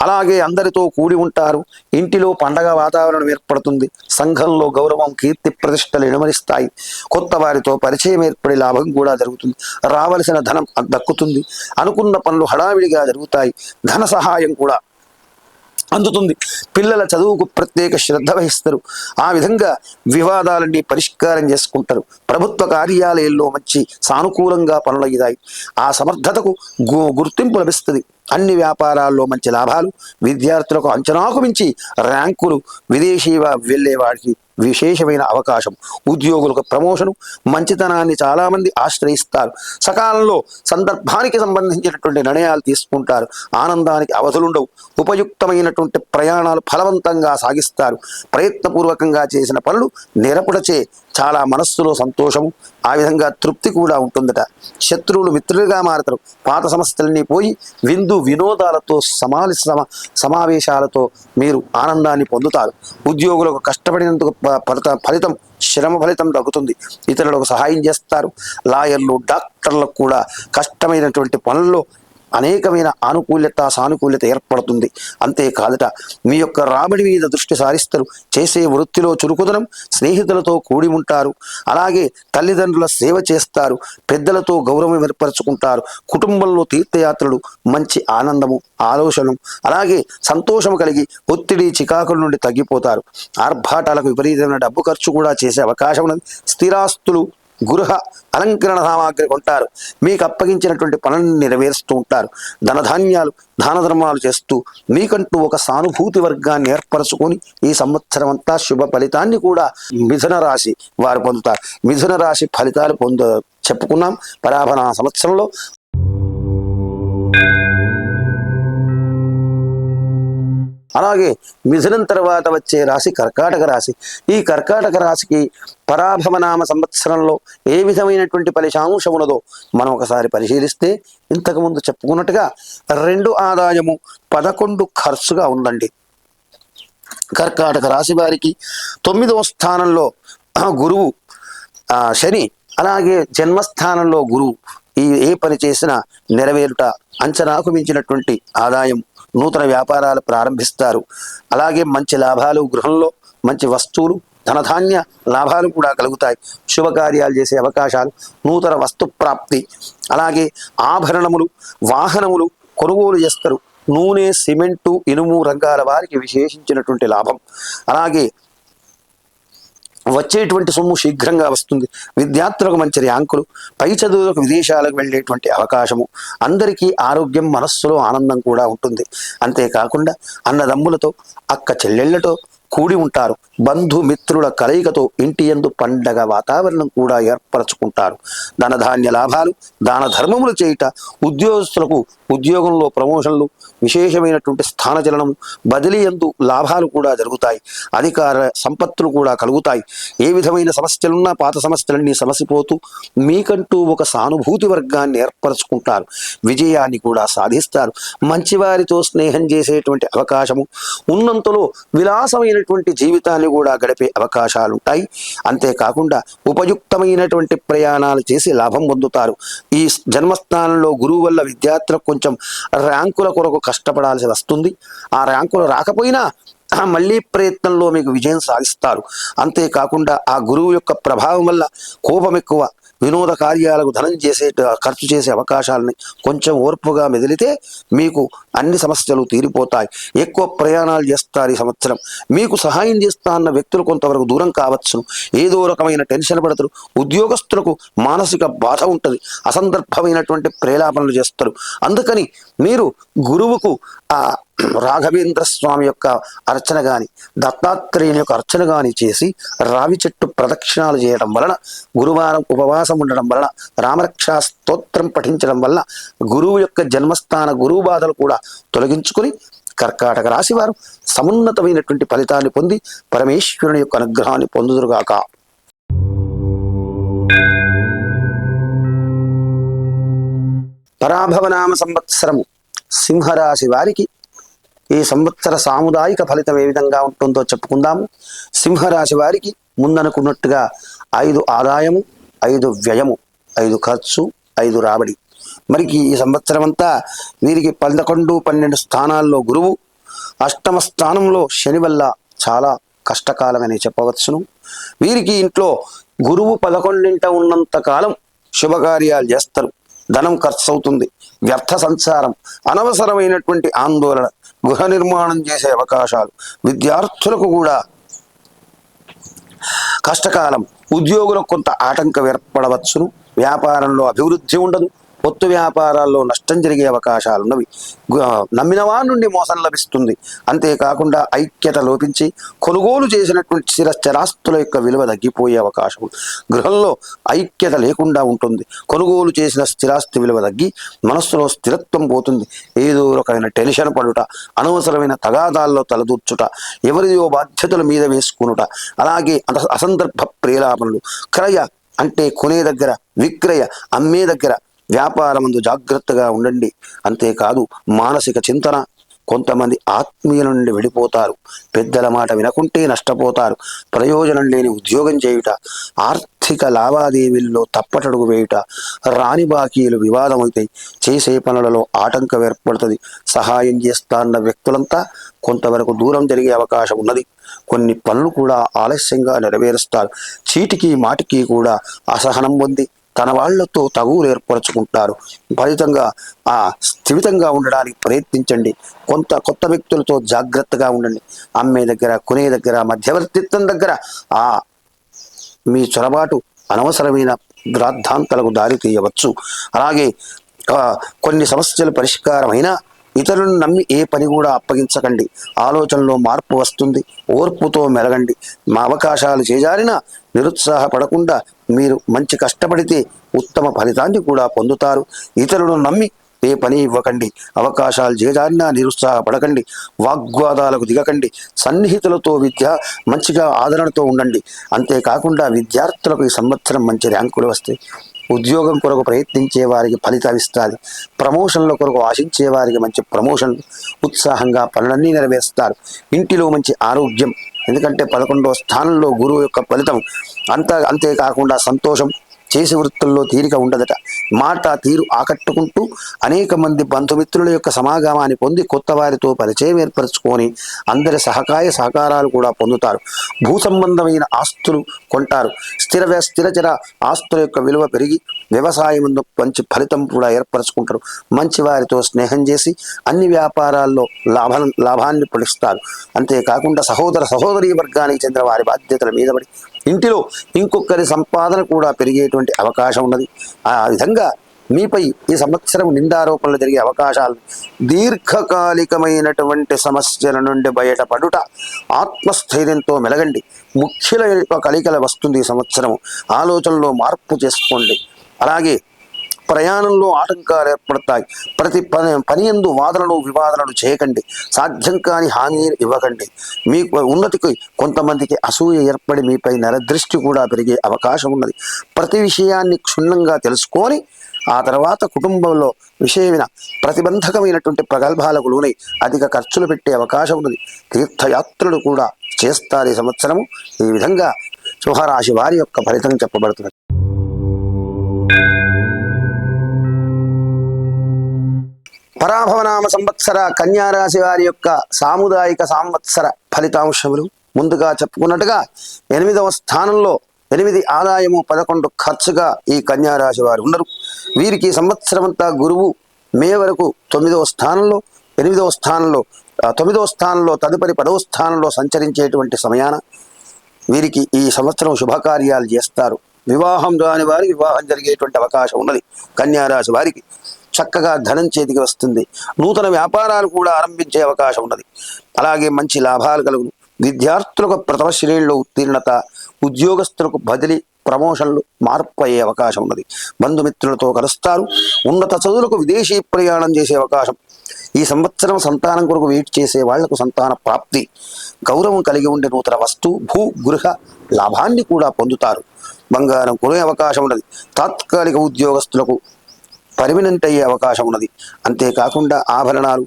అలాగే అందరితో కూడి ఉంటారు. ఇంటిలో పండగ వాతావరణం ఏర్పడుతుంది. సంఘంలో గౌరవం, కీర్తి ప్రతిష్టలు ఇనుమరిస్తాయి. కొత్త వారితో పరిచయం ఏర్పడి లాభం కూడా జరుగుతుంది. రావలసిన ధనం దక్కుతుంది. అనుకున్న పనులు హడావిడిగా జరుగుతాయి. ధన సహాయం కూడా అందుతుంది. పిల్లల చదువుకు ప్రత్యేక శ్రద్ధ వహిస్తారు. ఆ విధంగా వివాదాలన్నీ పరిష్కారం చేసుకుంటారు. ప్రభుత్వ కార్యాలయాల్లో మంచి సానుకూలంగా పనులయ్యాయి. ఆ సమర్థతకు గుర్తింపు లభిస్తుంది. అన్ని వ్యాపారాల్లో మంచి లాభాలు. విద్యార్థులకు అంచనాకు మించి ర్యాంకులు. విదేశీ వెళ్ళే వాడికి విశేషమైన అవకాశం. ఉద్యోగులకు ప్రమోషను. మంచితనాన్ని చాలామంది ఆశ్రయిస్తారు. సకాలంలో సందర్భానికి సంబంధించినటువంటి నిర్ణయాలు తీసుకుంటారు. ఆనందానికి అవధులుండవు. ఉపయుక్తమైనటువంటి ప్రయాణాలు ఫలవంతంగా సాగిస్తారు. ప్రయత్నపూర్వకంగా చేసిన పనులు నిరపుడచే చాలా మనస్సులో సంతోషము, ఆ విధంగా తృప్తి కూడా ఉంటుందట. శత్రువులు మిత్రులుగా మారతారు. పాత సమస్యలన్నీ పోయి విందు వినోదాలతో సమావేశాలతో మీరు ఆనందాన్ని పొందుతారు. ఉద్యోగులకు కష్టపడినందుకు ఫలితం, శ్రమ ఫలితం దక్కుతుంది. ఇతరులకు సహాయం చేస్తారు. లాయర్లు, డాక్టర్లకు కూడా కష్టమైనటువంటి పనుల్లో అనేకమైన ఆనుకూల్యత, సానుకూల్యత ఏర్పడుతుంది. అంతేకాదట, మీ యొక్క రాబడి మీద దృష్టి సారిస్తారు. చేసే వృత్తిలో చురుకుదనం, స్నేహితులతో కూడి ఉంటారు. అలాగే తల్లిదండ్రుల సేవ చేస్తారు. పెద్దలతో గౌరవం ఏర్పరచుకుంటారు. కుటుంబంలో తీర్థయాత్రలు, మంచి ఆనందము, ఆలోచన, అలాగే సంతోషం కలిగి ఒత్తిడి, చికాకుల నుండి తగ్గిపోతారు. ఆర్భాటాలకు విపరీతమైన డబ్బు ఖర్చు కూడా చేసే అవకాశం ఉన్నది. స్థిరాస్తులు, గృహ అలంకరణ సామాగ్రి కొంటారు. మీకు అప్పగించినటువంటి పనులను నెరవేరుస్తూ ఉంటారు. ధనధాన్యాలు, దాన ధర్మాలు చేస్తూ మీకంటూ ఒక సానుభూతి వర్గాన్ని ఏర్పరచుకొని ఈ సంవత్సరం అంతా శుభ ఫలితాన్ని కూడా మిథున రాశి వారు పొందుతారు. మిథున రాశి ఫలితాలు చెప్పుకున్నాం పరాభవన సంవత్సరంలో. అలాగే మిథునం తర్వాత వచ్చే రాశి కర్కాటక రాశి. ఈ కర్కాటక రాశికి పరాభవనామ సంవత్సరంలో ఏ విధమైనటువంటి ఫలితాంశం ఉన్నదో మనం ఒకసారి పరిశీలిస్తే, ఇంతకుముందు చెప్పుకున్నట్టుగా 2 ఆదాయము, 11 ఖర్చుగా ఉందండి. కర్కాటక రాశి వారికి 9వ స్థానంలో గురువు, శని, అలాగే జన్మస్థానంలో గురువు. ఏ పని చేసినా నెరవేరుట, అంచనాకు మించినటువంటి ఆదాయం, నూతన వ్యాపారాలు ప్రారంభిస్తారు. అలాగే మంచి లాభాలు, గృహంలో మంచి వస్తువులు, ధనధాన్య లాభాలు కూడా కలుగుతాయి. శుభకార్యాలు చేసే అవకాశాలు, నూతన వస్తు ప్రాప్తి, అలాగే ఆభరణములు, వాహనములు కొనుగోలు చేస్తారు. నూనె, సిమెంటు, ఇనుము రంగాల వారికి విశేషించినటువంటి లాభం. అలాగే వచ్చేటువంటి సొమ్ము శీఘ్రంగా వస్తుంది. విద్యార్థులకు మంచి ర్యాంకులు, పై చదువులకు విదేశాలకు వెళ్ళేటువంటి అవకాశము. అందరికీ ఆరోగ్యం, మనస్సులో ఆనందం కూడా ఉంటుంది. అంతేకాకుండా అన్నదమ్ములతో, అక్క చెల్లెళ్లతో కూడి ఉంటారు. బంధుమిత్రుల కలయికతో ఇంటి యందు పండగ వాతావరణం కూడా ఏర్పరచుకుంటారు. ధనధాన్య లాభాలు, దాన ధర్మములు చేయుట, ఉద్యోగస్తులకు ఉద్యోగంలో ప్రమోషన్లు, విశేషమైనటువంటి స్థానచలనము, బదిలీ యందు లాభాలు కూడా జరుగుతాయి. అధికార సంపత్తులు కూడా కలుగుతాయి. ఏ విధమైన సమస్యలున్నా పాత సమస్యలన్నీ సమసిపోతూ మీకంటూ ఒక సానుభూతి వర్గాన్ని ఏర్పరచుకుంటారు. విజయాన్ని కూడా సాధిస్తారు. మంచివారితో స్నేహం చేసేటువంటి అవకాశము, ఉన్నంతలో విలాసమైనటువంటి జీవితాన్ని కూడా గడిపే అవకాశాలుంటాయి. అంతేకాకుండా ఉపయుక్తమైనటువంటి ప్రయాణాలు చేసి లాభం పొందుతారు. ఈ జన్మస్థానంలో గురువు వల్ల విద్యార్థులకు కొంచెం ర్యాంకుల కొరకు కష్టపడాల్సి వస్తుంది. ఆ ర్యాంకులు రాకపోయినా మళ్ళీ ప్రయత్నంలో మీకు విజయం సాధిస్తారు. అంతేకాకుండా ఆ గురువు యొక్క ప్రభావం వల్ల కోపం ఎక్కువ, వినోద కార్యాలకు ధనం ఖర్చు చేసే అవకాశాలని కొంచెం ఓర్పుగా మెదిలితే మీకు అన్ని సమస్యలు తీరిపోతాయి. ఎక్కువ ప్రయాణాలు చేస్తారు. ఈ సంవత్సరం మీకు సహాయం చేస్తా అన్న వ్యక్తులు కొంతవరకు దూరం కావచ్చును. ఏదో రకమైన టెన్షన్ పడతారు. ఉద్యోగస్తులకు మానసిక బాధ ఉంటుంది. అసందర్భమైనటువంటి ప్రేలాపనలు చేస్తారు. అందుకని మీరు గురువుకు రాఘవేంద్ర స్వామి యొక్క అర్చన గాని, దత్తాత్రేయుని యొక్క అర్చన గాని చేసి రావి చెట్టు ప్రదక్షిణాలు చేయడం వలన, గురువారం ఉపవాసం ఉండడం వలన, రామరక్షా స్తోత్రం పఠించడం వల్ల గురువు యొక్క జన్మస్థాన గురువు బాధలు కూడా తొలగించుకుని కర్కాటక రాశి వారు సమున్నతమైనటువంటి ఫలితాన్ని పొంది పరమేశ్వరుని యొక్క అనుగ్రహాన్ని పొందుదురుగాక. పరాభవనామ సంవత్సరము సింహరాశి వారికి ఈ సంవత్సర సాముదాయిక ఫలితం ఏ విధంగా ఉంటుందో చెప్పుకుందాము. సింహరాశి వారికి ముందనుకున్నట్టుగా 5 ఆదాయము, 5 వ్యయము, 5 ఖర్చు, 5 రాబడి. మరికి ఈ సంవత్సరం అంతా వీరికి 11, 12 స్థానాల్లో గురువు, అష్టమ స్థానంలో శని వల్ల చాలా కష్టకాలమని చెప్పవచ్చును. వీరికి ఇంట్లో గురువు 11ంట ఉన్నంత కాలం శుభకార్యాలు చేస్తారు, ధనం ఖర్చు అవుతుంది, వ్యర్థ సంచారం, అనవసరమైనటువంటి ఆందోళన, గృహ నిర్మాణం చేసే అవకాశాలు, విద్యార్థులకు కూడా కష్టకాలం, ఉద్యోగులకు కొంత ఆటంకం ఏర్పడవచ్చును, వ్యాపారంలో అభివృద్ధి ఉండదు, పొత్తు వ్యాపారాల్లో నష్టం జరిగే అవకాశాలు ఉన్నవి, నమ్మిన వారి నుండి మోసం లభిస్తుంది. అంతేకాకుండా ఐక్యత లోపించి కొనుగోలు చేసినటువంటి స్థిరాస్తుల యొక్క విలువ తగ్గిపోయే అవకాశం, గృహంలో ఐక్యత లేకుండా ఉంటుంది, కొనుగోలు చేసిన స్థిరాస్తి విలువ తగ్గి మనస్సులో స్థిరత్వం పోతుంది, ఏదో రకమైన టెన్షన్ పడుట, అనవసరమైన తగాదాల్లో తలదూర్చుట, ఎవరిదో బాధ్యతల మీద వేసుకునుట, అలాగే అసందర్భ ప్రేలాపనలు, క్రయ అంటే కొనే దగ్గర, విక్రయ అమ్మే దగ్గర, వ్యాపారమందు జాగ్రత్తగా ఉండండి. అంతేకాదు మానసిక చింతన, కొంతమంది ఆత్మీయుల నుండి విడిపోతారు, పెద్దల మాట వినకుంటే నష్టపోతారు, ప్రయోజనం లేని ఉద్యోగం చేయుట, ఆర్థిక లావాదేవీల్లో తప్పటడుగు వేయుట, రాని బాకీలు వివాదమవుతాయి, చేసే పనులలో ఆటంకం ఏర్పడుతుంది, సహాయం చేస్తాన్న వ్యక్తులంతా కొంతవరకు దూరం జరిగే అవకాశం ఉన్నది, కొన్ని పనులు కూడా ఆలస్యంగా నెరవేరుస్తారు, చీటికి మాటికి కూడా అసహనం పొంది తన వాళ్లతో తగువులు ఏర్పరచుకుంటారు. ఫలితంగా స్థిమితంగా ఉండడానికి ప్రయత్నించండి. కొత్త వ్యక్తులతో జాగ్రత్తగా ఉండండి. అమ్మే దగ్గర, కొనే దగ్గర, మధ్యవర్తిత్వం దగ్గర మీ చొరబాటు అనవసరమైన గ్రాద్ధాంతలకు దారి తీయవచ్చు. అలాగే కొన్ని సమస్యలు పరిష్కారమైనా ఇతరులను నమ్మి ఏ పని కూడా అప్పగించకండి. ఆలోచనలో మార్పు వస్తుంది, ఓర్పుతో మెలగండి. మా అవకాశాలు చేజారినా నిరుత్సాహపడకుండా మీరు మంచి కష్టపడితే ఉత్తమ ఫలితాన్ని కూడా పొందుతారు. ఇతరులను నమ్మి ఏ పని ఇవ్వకండి. అవకాశాలు చేజారినా నిరుత్సాహపడకండి, వాగ్వాదాలకు దిగకండి. సన్నిహితులతో మంచిగా ఆదరణతో ఉండండి. అంతేకాకుండా విద్యార్థులకు ఈ సంవత్సరం మంచి ర్యాంకులు వస్తాయి. ఉద్యోగం కొరకు ప్రయత్నించే వారికి ఫలితాలు ఇస్తుంది. ప్రమోషన్ల కొరకు ఆశించే వారికి మంచి ప్రమోషన్లు, ఉత్సాహంగా పనులన్నీ నెరవేరుస్తారు. ఇంటిలో మంచి ఆరోగ్యం, ఎందుకంటే 11వ స్థానంలో గురువు యొక్క ఫలితం. అంతేకాకుండా సంతోషం, చేసే వృత్తుల్లో తీరిక ఉండదట. మాట తీరు ఆకట్టుకుంటూ అనేక మంది బంధుమిత్రుల యొక్క సమాగమాన్ని పొంది కొత్త వారితో పరిచయం ఏర్పరచుకొని అందరి సహకారాలు కూడా పొందుతారు. భూ సంబంధమైన ఆస్తులు కొంటారు. స్థిరచర ఆస్తుల యొక్క విలువ పెరిగి వ్యవసాయం మంచి ఫలితం కూడా ఏర్పరచుకుంటారు. మంచి వారితో స్నేహం చేసి అన్ని వ్యాపారాల్లో లాభాన్ని పొడిస్తారు. అంతేకాకుండా సహోదరీ వర్గానికి చెందిన వారి బాధ్యతల మీద పడి ఇంటిలో ఇంకొకరి సంపాదన కూడా పెరిగేటువంటి అవకాశం ఉన్నది. ఆ విధంగా మీపై ఈ సంవత్సరం నిందారోపణలు జరిగే అవకాశాలు, దీర్ఘకాలికమైనటువంటి సమస్యల నుండి బయటపడుట, ఆత్మస్థైర్యంతో మెలగండి. ముఖ్యుల యొక్క కలికల వస్తుంది ఈ సంవత్సరం. ఆలోచనలో మార్పు చేసుకోండి. అలాగే ప్రయాణంలో ఆటంకాలు ఏర్పడతాయి. ప్రతి పనియందు వాదనలు వివాదనలు చేయకండి. సాధ్యం కాని హాని ఇవ్వకండి. మీ ఉన్నతికి కొంతమందికి అసూయ ఏర్పడి మీపై నరదృష్టి కూడా పెరిగే అవకాశం ఉన్నది. ప్రతి విషయాన్ని క్షుణ్ణంగా తెలుసుకొని ఆ తర్వాత కుటుంబంలో విషయమైన ప్రతిబంధకమైనటువంటి ప్రగల్భాలకు లోనై అధిక ఖర్చులు పెట్టే అవకాశం ఉన్నది. తీర్థయాత్రలు కూడా చేస్తారు ఈ సంవత్సరము. ఈ విధంగా సింహరాశి వారి యొక్క ఫలితం చెప్పబడుతున్నది. పరాభవనామ సంవత్సర కన్యారాశి వారి యొక్క సాముదాయిక సంవత్సర ఫలితాంశములు ముందుగా చెప్పుకున్నట్టుగా 8వ స్థానంలో 8 ఆదాయము 11 ఖర్చుగా ఈ కన్యారాశి వారు ఉన్నారు. వీరికి సంవత్సరం అంతా గురువు మే వరకు 9వ స్థానంలో 8వ స్థానంలో 9వ స్థానంలో తదుపరి 10వ స్థానంలో సంచరించేటువంటి సమయాన వీరికి ఈ సంవత్సరం శుభకార్యాలు చేస్తారు. వివాహం కాని వారికి వివాహం జరిగేటువంటి అవకాశం ఉన్నది. కన్యారాశి వారికి చక్కగా ధనం చేతికి వస్తుంది. నూతన వ్యాపారాలు కూడా ఆరంభించే అవకాశం ఉన్నది. అలాగే మంచి లాభాలు కలుగును. విద్యార్థులకు ప్రథమ శ్రేణిలో ఉత్తీర్ణత, ఉద్యోగస్తులకు బదిలీ, ప్రమోషన్లు, మార్పు అయ్యే అవకాశం ఉన్నది. బంధుమిత్రులతో కలుస్తారు. ఉన్నత చదువులకు విదేశీ ప్రయాణం చేసే అవకాశం, ఈ సంవత్సరం సంతానం కొరకు వెయిట్ చేసే వాళ్లకు సంతాన ప్రాప్తి, గౌరవం కలిగి ఉండే నూతన వస్తు భూ గృహ లాభాన్ని కూడా పొందుతారు. బంగారం కొనే అవకాశం ఉన్నది. తాత్కాలిక ఉద్యోగస్తులకు పర్మనెంట్ అయ్యే అవకాశం ఉన్నది. అంతేకాకుండా ఆభరణాలు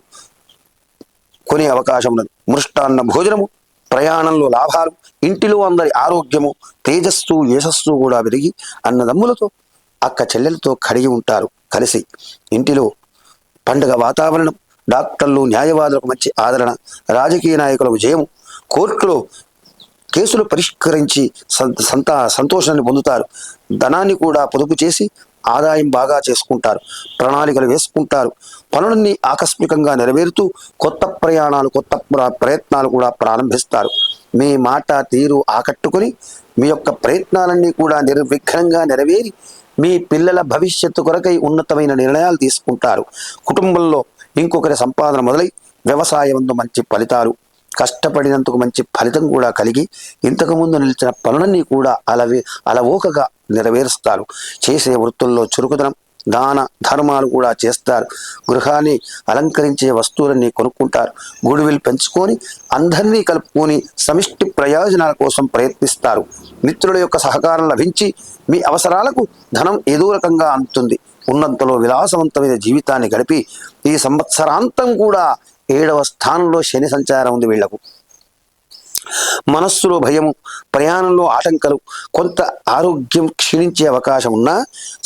కొనే అవకాశం ఉన్నది. మృష్టాన్న భోజనము, ప్రయాణంలో లాభాలు, ఇంటిలో అందరి ఆరోగ్యము, తేజస్సు యశస్సు కూడా పెరిగి అన్నదమ్ములతో అక్క చెల్లెలతో కడిగి ఉంటారు కలిసి. ఇంటిలో పండుగ వాతావరణం, డాక్టర్లు న్యాయవాదులకు మంచి ఆదరణ, రాజకీయ నాయకులకు జయము, కోర్టులో కేసులు పరిష్కరించి సంతోషాన్ని పొందుతారు. ధనాన్ని కూడా పొదుపు చేసి ఆదాయం బాగా చేసుకుంటారు. ప్రణాళికలు వేసుకుంటారు. పనులన్నీ ఆకస్మికంగా నెరవేరుతూ కొత్త ప్రయాణాలు, కొత్త ప్రయత్నాలు కూడా ప్రారంభిస్తారు. మీ మాట తీరు ఆకట్టుకుని మీ యొక్క ప్రయత్నాలన్నీ కూడా నిర్విఘ్నంగా నెరవేరి మీ పిల్లల భవిష్యత్తు కొరకై ఉన్నతమైన నిర్ణయాలు తీసుకుంటారు. కుటుంబంలో ఇంకొకరి సంపాదన మొదలై వ్యవసాయం మంచి ఫలితాలు, కష్టపడినందుకు మంచి ఫలితం కూడా కలిగి ఇంతకుముందు నిలిచిన పనులన్నీ కూడా అలవోకగా నెరవేరుస్తారు. చేసే వృత్తుల్లో చురుకుదనం, దాన ధర్మాలు కూడా చేస్తారు. గృహాన్ని అలంకరించే వస్తువులన్నీ కొనుక్కుంటారు. గుడివిల్ పెంచుకొని అందరినీ కలుపుకొని సమిష్టి ప్రయోజనాల కోసం ప్రయత్నిస్తారు. మిత్రుల యొక్క సహకారం లభించి మీ అవసరాలకు ధనం ఏదో రకంగా అందుతుంది. ఉన్నంతలో విలాసవంతమైన జీవితాన్ని గడిపి ఈ సంవత్సరాంతం కూడా 7వ స్థానంలో శని సంచారం ఉంది. వీళ్లకు మనస్సులో భయము, ప్రయాణంలో ఆటంకాలు, కొంత ఆరోగ్యం క్షీణించే అవకాశం ఉన్నా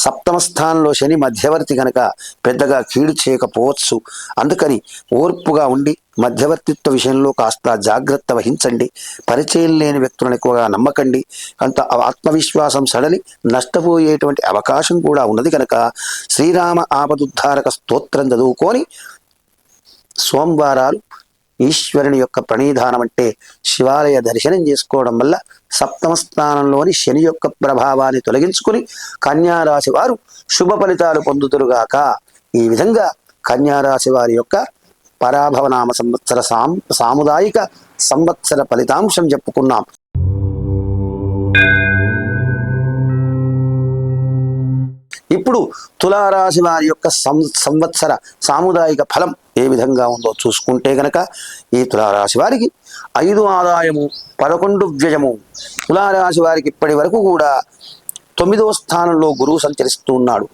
7వ స్థానంలో శని మధ్యవర్తి కనుక పెద్దగా కీడు చేయకపోవచ్చు. అందుకని ఓర్పుగా ఉండి మధ్యవర్తిత్వ విషయంలో కాస్త జాగ్రత్త వహించండి. పరిచయం లేని వ్యక్తులను ఎక్కువగా నమ్మకండి. కొంత ఆత్మవిశ్వాసం సడలి నష్టపోయేటువంటి అవకాశం కూడా ఉన్నది కనుక శ్రీరామ ఆపదుద్ధారక స్తోత్రం చదువుకొని సోమవారాలు ఈశ్వరుని యొక్క ప్రణిధానం అంటే శివాలయ దర్శనం చేసుకోవడం వల్ల 7వ స్థానంలోని శని యొక్క ప్రభావాన్ని తొలగించుకుని కన్యారాశి వారు శుభ ఫలితాలు పొందుతురుగాక. ఈ విధంగా కన్యారాశి వారి యొక్క పరాభవనామ సంవత్సర సాముదాయిక సంవత్సర ఫలితాంశం చెప్పుకున్నాం. ఇప్పుడు తులారాశి వారి యొక్క సంవత్సర సాముదాయిక ఫలం ఏ విధంగా ఉందో చూసుకుంటే గనక ఈ తులారాశి వారికి 5 ఆదాయము 11 వ్యయము. తులారాశి వారికి ఇప్పటి వరకు కూడా 9వ స్థానంలో గురువు సంచరిస్తూ ఉన్నాడు.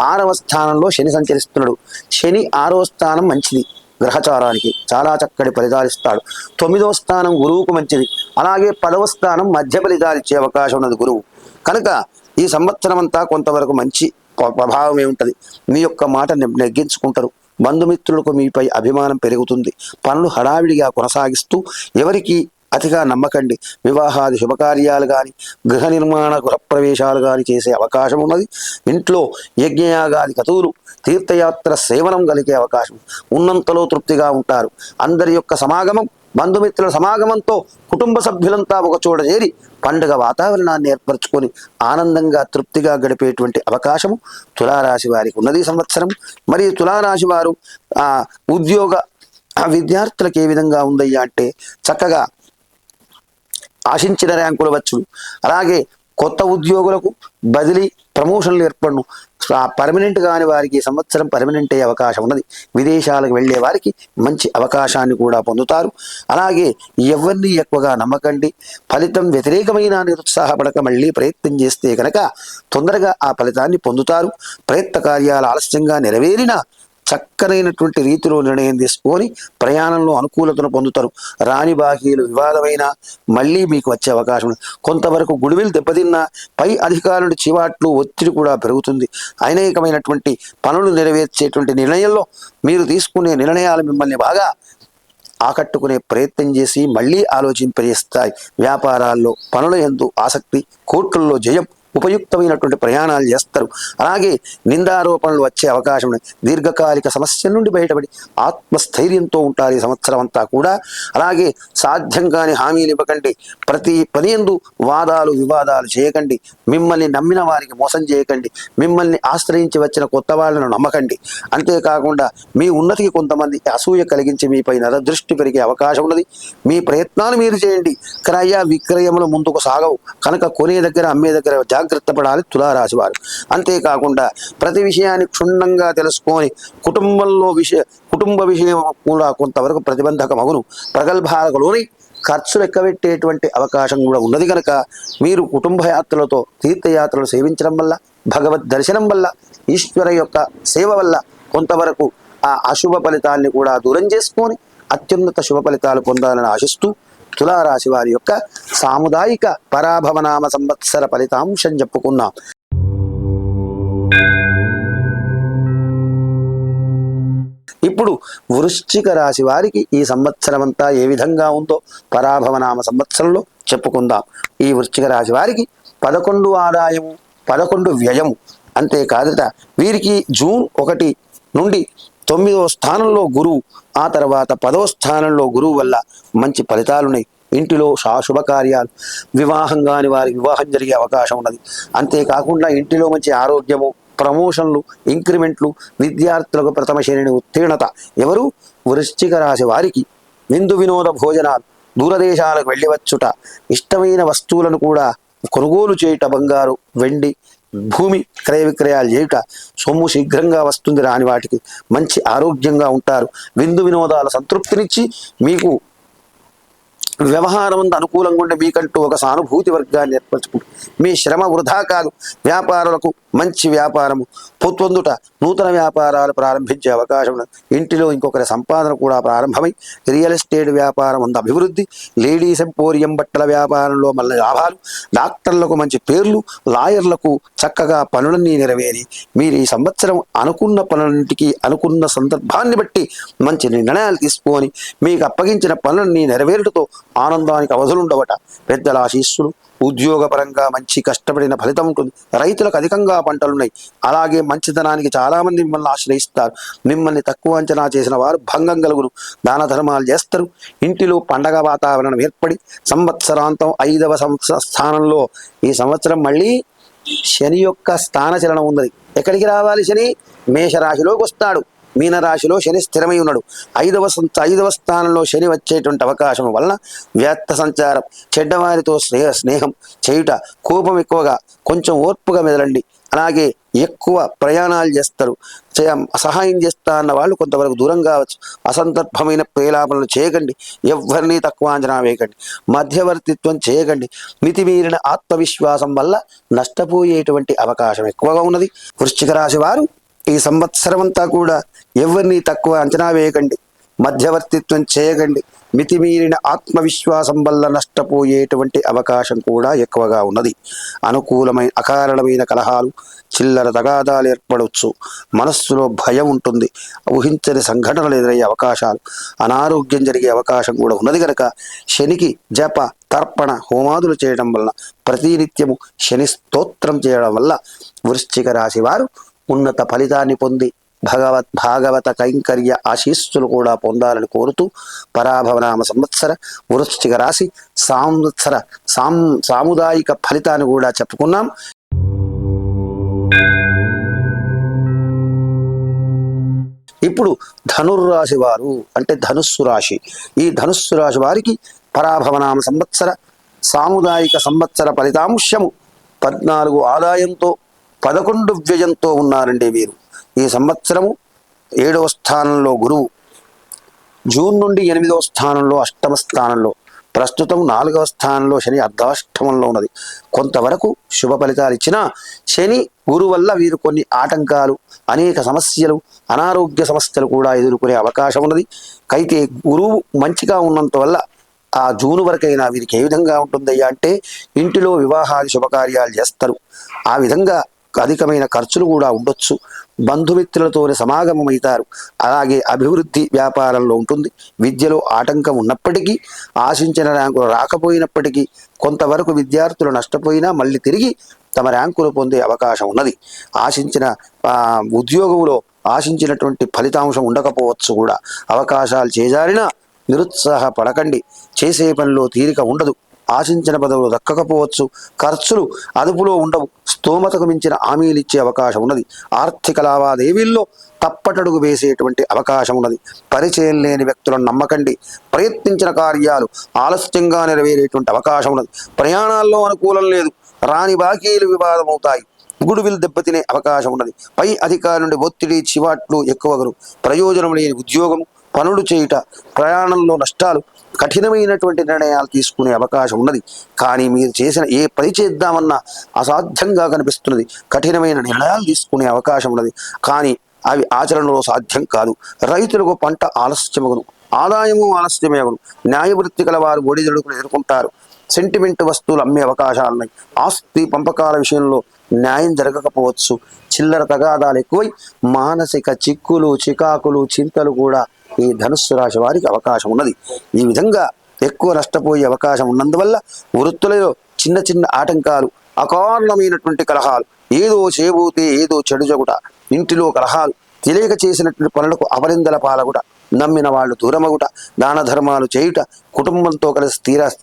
6వ స్థానంలో శని సంచరిస్తున్నాడు. శని 6వ స్థానం మంచిది, గ్రహచారానికి చాలా చక్కటి ఫలితాలు ఇస్తాడు. 9వ స్థానం గురువుకు మంచిది. అలాగే 10వ స్థానం మధ్య ఫలితాలు ఇచ్చే అవకాశం ఉన్నది గురువు కనుక ఈ సంవత్సరం అంతా కొంతవరకు మంచి ప్రభావమే ఉంటుంది. మీ యొక్క మాట నెగ్గించుకుంటారు. బంధుమిత్రులకు మీపై అభిమానం పెరుగుతుంది. పనులు హడావిడిగా కొనసాగిస్తూ ఎవరికి అతిగా నమ్మకండి. వివాహాది శుభకార్యాలు కానీ, గృహ నిర్మాణ గృహప్రవేశాలు కానీ చేసే అవకాశం ఉన్నది. ఇంట్లో యజ్ఞయాగాది కతువులు, తీర్థయాత్ర సేవనం కలిగే అవకాశం. ఉన్నంతలో తృప్తిగా ఉంటారు. అందరి యొక్క సమాగమం, బంధుమిత్రుల సమాగమంతో కుటుంబ సభ్యులంతా ఒక చోట చేరి పండుగ వాతావరణాన్ని ఏర్పరచుకొని ఆనందంగా తృప్తిగా గడిపేటువంటి అవకాశము తులారాశి వారికి ఉన్నది సంవత్సరం. మరి తులారాశి వారు ఉద్యోగ విద్యార్థులకు ఏ విధంగా ఉందయ్యా అంటే చక్కగా ఆశించిన ర్యాంకులు వచ్చు. అలాగే కొత్త ఉద్యోగులకు బదిలీ ప్రమోషన్లు ఏర్పడను. పర్మనెంట్ కాని వారికి సంవత్సరం పర్మనెంట్ అయ్యే అవకాశం ఉన్నది. విదేశాలకు వెళ్ళే వారికి మంచి అవకాశాన్ని కూడా పొందుతారు. అలాగే ఎవరిని ఎక్కువగా నమ్మకండి. ఫలితం వ్యతిరేకమైన నిరుత్సాహపడక మళ్ళీ ప్రయత్నం చేస్తే కనుక తొందరగా ఆ ఫలితాన్ని పొందుతారు. ప్రయత్న కార్యాలు ఆలస్యంగా నెరవేరినా చక్కనైనటువంటి రీతిలో నిర్ణయం తీసుకొని ప్రయాణంలో అనుకూలతను పొందుతారు. రాని బాకీలు వివాదమైన మళ్ళీ మీకు వచ్చే అవకాశం. కొంతవరకు గుడివిల్ దెబ్బతిన్నా పై అధికారుల చివాట్లు ఒత్తిడి కూడా పెరుగుతుంది. అనేకమైనటువంటి పనులు నెరవేర్చేటువంటి నిర్ణయంలో మీరు తీసుకునే నిర్ణయాలు మిమ్మల్ని బాగా ఆకట్టుకునే ప్రయత్నం చేసి మళ్ళీ ఆలోచింపజేస్తాయి. వ్యాపారాల్లో పనుల యందు ఆసక్తి, కోర్టుల్లో జయం, ఉపయుక్తమైనటువంటి ప్రయాణాలు చేస్తారు. అలాగే నిందారోపణలు వచ్చే అవకాశం ఉంది. దీర్ఘకాలిక సమస్యల నుండి బయటపడి ఆత్మస్థైర్యంతో ఉంటారు ఈ సంవత్సరం అంతా కూడా. అలాగే సాధ్యం కాని హామీలు ఇవ్వకండి. ప్రతి పని యందు వాదాలు వివాదాలు చేయకండి. మిమ్మల్ని నమ్మిన వారికి మోసం చేయకండి. మిమ్మల్ని ఆశ్రయించి వచ్చిన కొత్త వాళ్ళను నమ్మకండి. అంతేకాకుండా మీ ఉన్నతికి కొంతమంది అసూయ కలిగించి మీపై నరదృష్టి పెరిగే అవకాశం ఉన్నది. మీ ప్రయత్నాలు మీరు చేయండి. క్రయ విక్రయములు ముందుకు సాగవు కనుక కొనే దగ్గర అమ్మే దగ్గర జాగ్రత్త పడాలి తులారాశి వారు. అంతేకాకుండా ప్రతి విషయాన్ని క్షుణ్ణంగా తెలుసుకొని కుటుంబ విషయం కూడా కొంతవరకు ప్రతిబంధకమగును. ప్రగల్భాలకు లోని ఖర్చులు ఎక్కబెట్టేటువంటి అవకాశం కూడా ఉన్నది కనుక మీరు కుటుంబ యాత్రలతో తీర్థయాత్రలు సేవించడం వల్ల, భగవద్ దర్శనం వల్ల, ఈశ్వర యొక్క సేవ వల్ల కొంతవరకు ఆ అశుభ ఫలితాన్ని కూడా దూరం చేసుకొని అత్యున్నత శుభ ఫలితాలు పొందాలని ఆశిస్తూ తులారాశి వారి యొక్క సాముదాయిక పరాభవనామ సంవత్సర ఫలితాంశం చెప్పుకున్నాం. ఇప్పుడు వృశ్చిక రాశి వారికి ఈ సంవత్సరం అంతా ఏ విధంగా ఉందో పరాభవనామ సంవత్సరంలో చెప్పుకుందాం. ఈ వృశ్చిక రాశి వారికి 11 ఆదాయము, 11 వ్యయము. అంతేకాదట వీరికి జూన్ 1 నుండి 9వ స్థానంలో గురువు, ఆ తర్వాత 10వ స్థానంలో గురువు వల్ల మంచి ఫలితాలున్నాయి. ఇంటిలో శుభకార్యాలు, వివాహం కాని వారికి వివాహం జరిగే అవకాశం ఉన్నది. అంతేకాకుండా ఇంటిలో మంచి ఆరోగ్యము, ప్రమోషన్లు, ఇంక్రిమెంట్లు, విద్యార్థులకు ప్రథమ శ్రేణి ఉత్తీర్ణత. ఎవరు? వృశ్చిక రాశి వారికి విందు వినోద భోజనాలు, దూరదేశాలకు వెళ్ళి వచ్చుట, ఇష్టమైన వస్తువులను కూడా కొనుగోలు చేయుట, బంగారు వెండి భూమి క్రయ విక్రయాలు చేయుట, సొమ్ము శీఘ్రంగా వస్తుంది, రాని వాటికి మంచి ఆరోగ్యంగా ఉంటారు. విందు వినోదాల సంతృప్తినిచ్చి మీకు వ్యవహారం అంతా అనుకూలంగా ఉంటే మీకంటూ ఒక సానుభూతి వర్గాన్ని ఏర్పరచుకుంటారు. మీ శ్రమ వృధా కాదు. వ్యాపారులకు మంచి వ్యాపారము పొందుట, నూతన వ్యాపారాలు ప్రారంభించే అవకాశం ఉన్నది. ఇంటిలో ఇంకొకరి సంపాదన కూడా ప్రారంభమై రియల్ ఎస్టేట్ వ్యాపారం అంత అభివృద్ధి, లేడీస్ ఎంపోరియం బట్టల వ్యాపారంలో మళ్ళీ లాభాలు, డాక్టర్లకు మంచి పేర్లు, లాయర్లకు చక్కగా పనులన్నీ నెరవేరి మీరు ఈ సంవత్సరం అనుకున్న పనులన్నింటికీ అనుకున్న సందర్భాన్ని బట్టి మంచి నిర్ణయాలు తీసుకొని మీకు అప్పగించిన పనులన్నీ నెరవేరుటతో ఆనందానికి అవధులుండవట. పెద్దల ఆశీస్సులు, ఉద్యోగపరంగా మంచి కష్టపడిన ఫలితం ఉంటుంది. రైతులకు అధికంగా పంటలున్నాయి. అలాగే మంచితనానికి చాలామంది మిమ్మల్ని ఆశ్రయిస్తారు. మిమ్మల్ని తక్కువ అంచనా చేసిన వారు భంగం కలుగును. దాన ధర్మాలు చేస్తారు. ఇంటిలో పండగ వాతావరణం ఏర్పడి సంవత్సరాంతం 5వ స్థానంలో ఈ సంవత్సరం మళ్ళీ శని యొక్క స్థానచలనం ఉన్నది. ఎక్కడికి రావాలి? శని మేషరాశిలోకి వస్తాడు. మీనరాశిలో శని స్థిరమై ఉన్నాడు. 5వ స్థానంలో శని వచ్చేటువంటి అవకాశం వలన వ్యర్థ సంచారం, చెడ్డవారితో స్నేహం చేయుట, కోపం ఎక్కువగా, కొంచెం ఓర్పుగా మెదలండి. అలాగే ఎక్కువ ప్రయాణాలు చేస్తారు. సహాయం చేస్తా అన్న వాళ్ళు కొంతవరకు దూరం కావచ్చు. అసందర్భమైన ప్రేలాపనలు చేయకండి. ఎవరిని తక్కువ అంచనా వేయకండి. మధ్యవర్తిత్వం చేయకండి. మితిమీరిన ఆత్మవిశ్వాసం వల్ల నష్టపోయేటువంటి అవకాశం ఎక్కువగా ఉన్నది. వృశ్చిక రాశి వారు ఈ సంవత్సరం అంతా కూడా ఎవరిని తక్కువ అంచనా వేయకండి. మధ్యవర్తిత్వం చేయకండి. మితిమీరిన ఆత్మవిశ్వాసం వల్ల నష్టపోయేటువంటి అవకాశం కూడా ఎక్కువగా ఉన్నది. అకారణమైన కలహాలు, చిల్లర తగాదాలు ఏర్పడవచ్చు. మనస్సులో భయం ఉంటుంది. ఊహించని సంఘటనలు ఎదురయ్యే అవకాశాలు, అనారోగ్యం జరిగే అవకాశం కూడా ఉన్నది కనుక శనికి జప, తర్పణ, హోమాదులు చేయడం వల్ల, ప్రతినిత్యము శని స్తోత్రం చేయడం వల్ల వృశ్చిక రాశి వారు ఉన్నత ఫలితాన్ని పొంది భాగవత కైంకర్య ఆశీస్సులు కూడా పొందాలని కోరుతూ పరాభవనామ సంవత్సర వృశ్చిక రాశి సాముదాయిక ఫలితాన్ని కూడా చెప్పుకున్నాం. ఇప్పుడు ధనుర్రాశి వారు అంటే ధనుస్సు రాశి. ఈ ధనుస్సు రాశి వారికి పరాభవనామ సంవత్సర సాముదాయిక సంవత్సర ఫలితాంశము 14 ఆదాయంతో 11 వ్యయంతో ఉన్నారండి వీరు. ఈ సంవత్సరము 7వ స్థానంలో గురువు, జూన్ నుండి 8వ స్థానంలో అష్టమ స్థానంలో, ప్రస్తుతం 4వ స్థానంలో శని అర్ధాష్టమంలో ఉన్నది. కొంతవరకు శుభ ఫలితాలు ఇచ్చినా శని గురువు వల్ల వీరు కొన్ని ఆటంకాలు, అనేక సమస్యలు, అనారోగ్య సమస్యలు కూడా ఎదుర్కొనే అవకాశం ఉన్నది. అయితే గురువు మంచిగా ఉన్నంత వల్ల ఆ జూన్ వరకైనా వీరికి ఏ విధంగా ఉంటుందయ్యా అంటే ఇంటిలో వివాహాది శుభకార్యాలు చేస్తారు. ఆ విధంగా అధికమైన ఖర్చులు కూడా ఉండొచ్చు. బంధుమిత్రులతోనే సమాగమం అవుతారు. అలాగే అభివృద్ధి వ్యాపారంలో ఉంటుంది. విద్యలో ఆటంకం ఉన్నప్పటికీ, ఆశించిన ర్యాంకులు రాకపోయినప్పటికీ, కొంతవరకు విద్యార్థులు నష్టపోయినా మళ్ళీ తిరిగి తమ ర్యాంకులు పొందే అవకాశం ఉన్నది. ఆశించిన ఉద్యోగంలో ఆశించినటువంటి ఫలితాంశం ఉండకపోవచ్చు కూడా. అవకాశాలు చేజారినా నిరుత్సాహపడకండి. చేసే పనిలో తీరిక ఉండదు. ఆశించిన పదవులు దక్కకపోవచ్చు. ఖర్చులు అదుపులో ఉండవు. స్తోమతకు మించిన హామీలు ఇచ్చే అవకాశం ఉన్నది. ఆర్థిక లావాదేవీల్లో తప్పటడుగు వేసేటువంటి అవకాశం ఉన్నది. పరిచయం లేని వ్యక్తులను నమ్మకండి. ప్రయత్నించిన కార్యాలు ఆలస్యంగా నెరవేరేటువంటి అవకాశం ఉన్నది. ప్రయాణాల్లో అనుకూలం లేదు. రాని బాకీలు వివాదమవుతాయి, గుడువిలు దెబ్బతినే అవకాశం ఉన్నది, పై అధికారి నుండి ఒత్తిడి చివాట్లు ఎక్కువగను, ప్రయోజనం లేని ఉద్యోగం, పనులు చేయుట, ప్రయాణంలో నష్టాలు, కఠినమైనటువంటి నిర్ణయాలు తీసుకునే అవకాశం ఉన్నది. కానీ మీరు చేసిన ఏ పని చేద్దామన్నా అసాధ్యంగా కనిపిస్తున్నది. కఠినమైన నిర్ణయాలు తీసుకునే అవకాశం ఉన్నది, కానీ అవి ఆచరణలో సాధ్యం కాదు. రైతులకు పంట ఆలస్యమగును, ఆదాయము ఆలస్యమేగును. న్యాయవృత్తి గల వారు ఒడిదుడుకులు ఎదుర్కొంటారు. సెంటిమెంట్ వస్తువులు అమ్మే అవకాశాలున్నాయి. ఆస్తి పంపకాల విషయంలో న్యాయం జరగకపోవచ్చు. చిల్లర తగాదాలు ఎక్కువై మానసిక చిక్కులు, చికాకులు, చింతలు కూడా ఈ ధనుస్సు రాశి వారికి అవకాశం ఉన్నది. ఈ విధంగా ఎక్కువ నష్టపోయే అవకాశం ఉన్నందువల్ల వృత్తులలో చిన్న చిన్న ఆటంకాలు, అకారణమైనటువంటి కలహాలు, ఏదో చేయబోతే ఏదో చెడుజగుట, ఇంటిలో కలహాలు, తెలియక చేసినటువంటి పనులకు అపరిందల పాలగుట, నమ్మిన వాళ్ళు దూరమగుట, దాన ధర్మాలు చేయుట, కుటుంబంతో కలిసి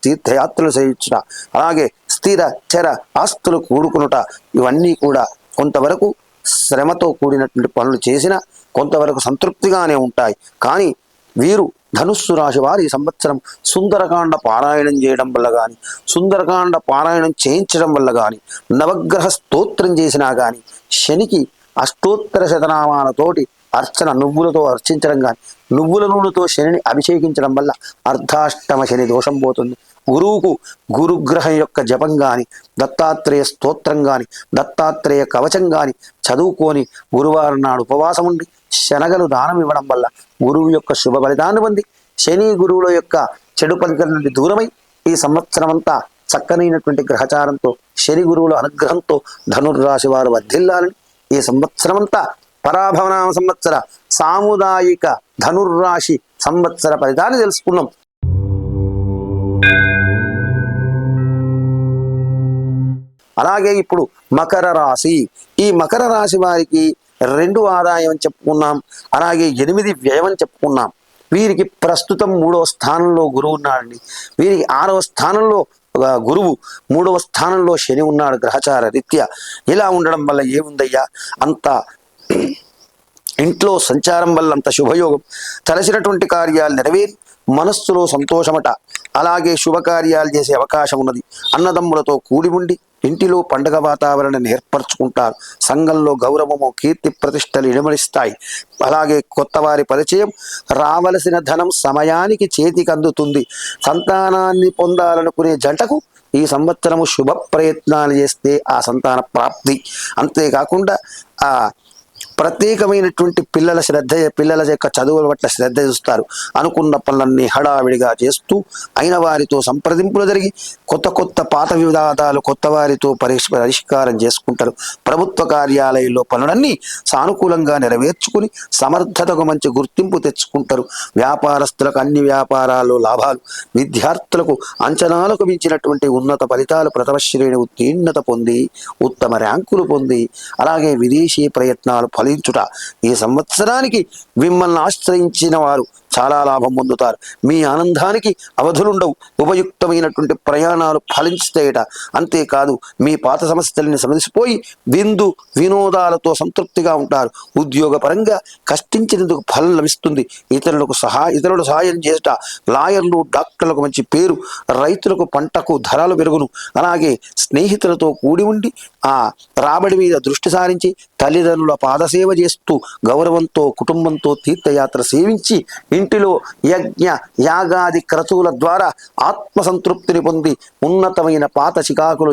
తీర్థయాత్రలు చేయుట, అలాగే స్థిర చర ఆస్తులు కూడుకునుట, ఇవన్నీ కూడా కొంతవరకు శ్రమతో కూడినటువంటి పనులు చేసినా కొంతవరకు సంతృప్తిగానే ఉంటాయి. కానీ వీరు ధనుస్సు రాశి వారి ఈ సంవత్సరం సుందరకాండ పారాయణం చేయడం వల్ల కానీ, సుందరకాండ పారాయణం చేయించడం వల్ల కానీ, నవగ్రహ స్తోత్రం చేసినా కానీ, శనికి అష్టోత్తర శతనామాలతోటి అర్చన, నువ్వులతో అర్చించడం కానీ, నువ్వుల నూనెతో శనిని అభిషేకించడం వల్ల అర్ధాష్టమ శని దోషం పోతుంది. గురువుకు గురుగ్రహం యొక్క జపం కానీ, దత్తాత్రేయ స్తోత్రం కానీ, దత్తాత్రేయ కవచం కానీ చదువుకొని గురువారం నాడు ఉపవాసం ఉండి శనగలు దానం ఇవ్వడం వల్ల గురువు యొక్క శుభ ఫలితాన్ని పొంది శని గురువుల యొక్క చెడు ఫలితాల నుండి దూరమై ఈ సంవత్సరం అంతా చక్కనైనటువంటి గ్రహచారంతో శని గురువుల అనుగ్రహంతో ధనుర్రాశి వారు వర్ధిల్లాలని ఈ సంవత్సరం అంతా పరాభవనామ సంవత్సర సాముదాయిక ధనుర్రాశి సంవత్సర ఫలితాన్ని తెలుసుకున్నాం. అలాగే ఇప్పుడు మకర రాశి. ఈ మకర రాశి వారికి 2 ఆదాయం అని చెప్పుకున్నాం, అలాగే 8 వ్యయం అని చెప్పుకున్నాం. వీరికి ప్రస్తుతం 3వ స్థానంలో గురువు ఉన్నాడండి. వీరికి 6వ స్థానంలో గురువు, 3వ స్థానంలో శని ఉన్నాడు గ్రహచార రీత్యా. ఇలా ఉండడం వల్ల ఏముందయ్యా, అంత ఇంట్లో సంచారం వల్ల అంత శుభయోగం, తలసినటువంటి కార్యాలు నెరవేరి మనస్సులో సంతోషమట. అలాగే శుభకార్యాలు చేసే అవకాశం ఉన్నది. అన్నదమ్ములతో కూడి ఉండి ఇంటిలో పండగ వాతావరణాన్ని ఏర్పరచుకుంటారు. సంఘంలో గౌరవము, కీర్తి ప్రతిష్టలు ఇనుమడిస్తాయి. అలాగే కొత్త వారి పరిచయం, రావలసిన ధనం సమయానికి చేతికి అందుతుంది. సంతానాన్ని పొందాలనుకునే జంటకు ఈ సంవత్సరము శుభ ప్రయత్నాలు చేస్తే ఆ సంతాన ప్రాప్తి. అంతేకాకుండా ప్రత్యేకమైనటువంటి పిల్లల యొక్క చదువుల పట్ల శ్రద్ధ చూస్తారు. అనుకున్న పనులన్నీ హడావిడిగా చేస్తూ అయిన వారితో సంప్రదింపులు జరిగి కొత్త పాత వివాదాలు కొత్త వారితో పరిష్కారం చేసుకుంటారు. ప్రభుత్వ కార్యాలయంలో పనులన్నీ సానుకూలంగా నెరవేర్చుకుని సమర్థతకు మంచి గుర్తింపు తెచ్చుకుంటారు. వ్యాపారస్తులకు అన్ని వ్యాపారాల్లో లాభాలు, విద్యార్థులకు అంచనాలకు మించినటువంటి ఉన్నత ఫలితాలు, ప్రథమ శ్రేణి ఉత్తీర్ణత పొంది ఉత్తమ ర్యాంకులు పొంది అలాగే విదేశీ ప్రయత్నాలు ఫలించుట. ఈ సంవత్సరానికి మిమ్మల్ని ఆశ్రయించిన వారు చాలా లాభం పొందుతారు. మీ ఆనందానికి అవధులుండవు. ఉపయుక్తమైనటువంటి ప్రయాణాలు ఫలించుతాయట. అంతేకాదు మీ పాత సమస్యలని సమసిపోయి విందు వినోదాలతో సంతృప్తిగా ఉంటారు. ఉద్యోగపరంగా కష్టించినందుకు ఫలం లభిస్తుంది. ఇతరులు సహాయం చేయుట, లాయర్లు డాక్టర్లకు మంచి పేరు, రైతులకు పంటకు ధరలు పెరుగును. అలాగే స్నేహితులతో కూడి ఉండి ఆ రాబడి మీద దృష్టి సారించి తల్లిదండ్రుల పాదసేవ చేస్తూ గౌరవంతో కుటుంబంతో తీర్థయాత్ర సేవించి ఇంటిలో యజ్ఞ యాగాది క్రతువుల ద్వారా ఆత్మసంతృప్తిని పొంది ఉన్నతమైన పాత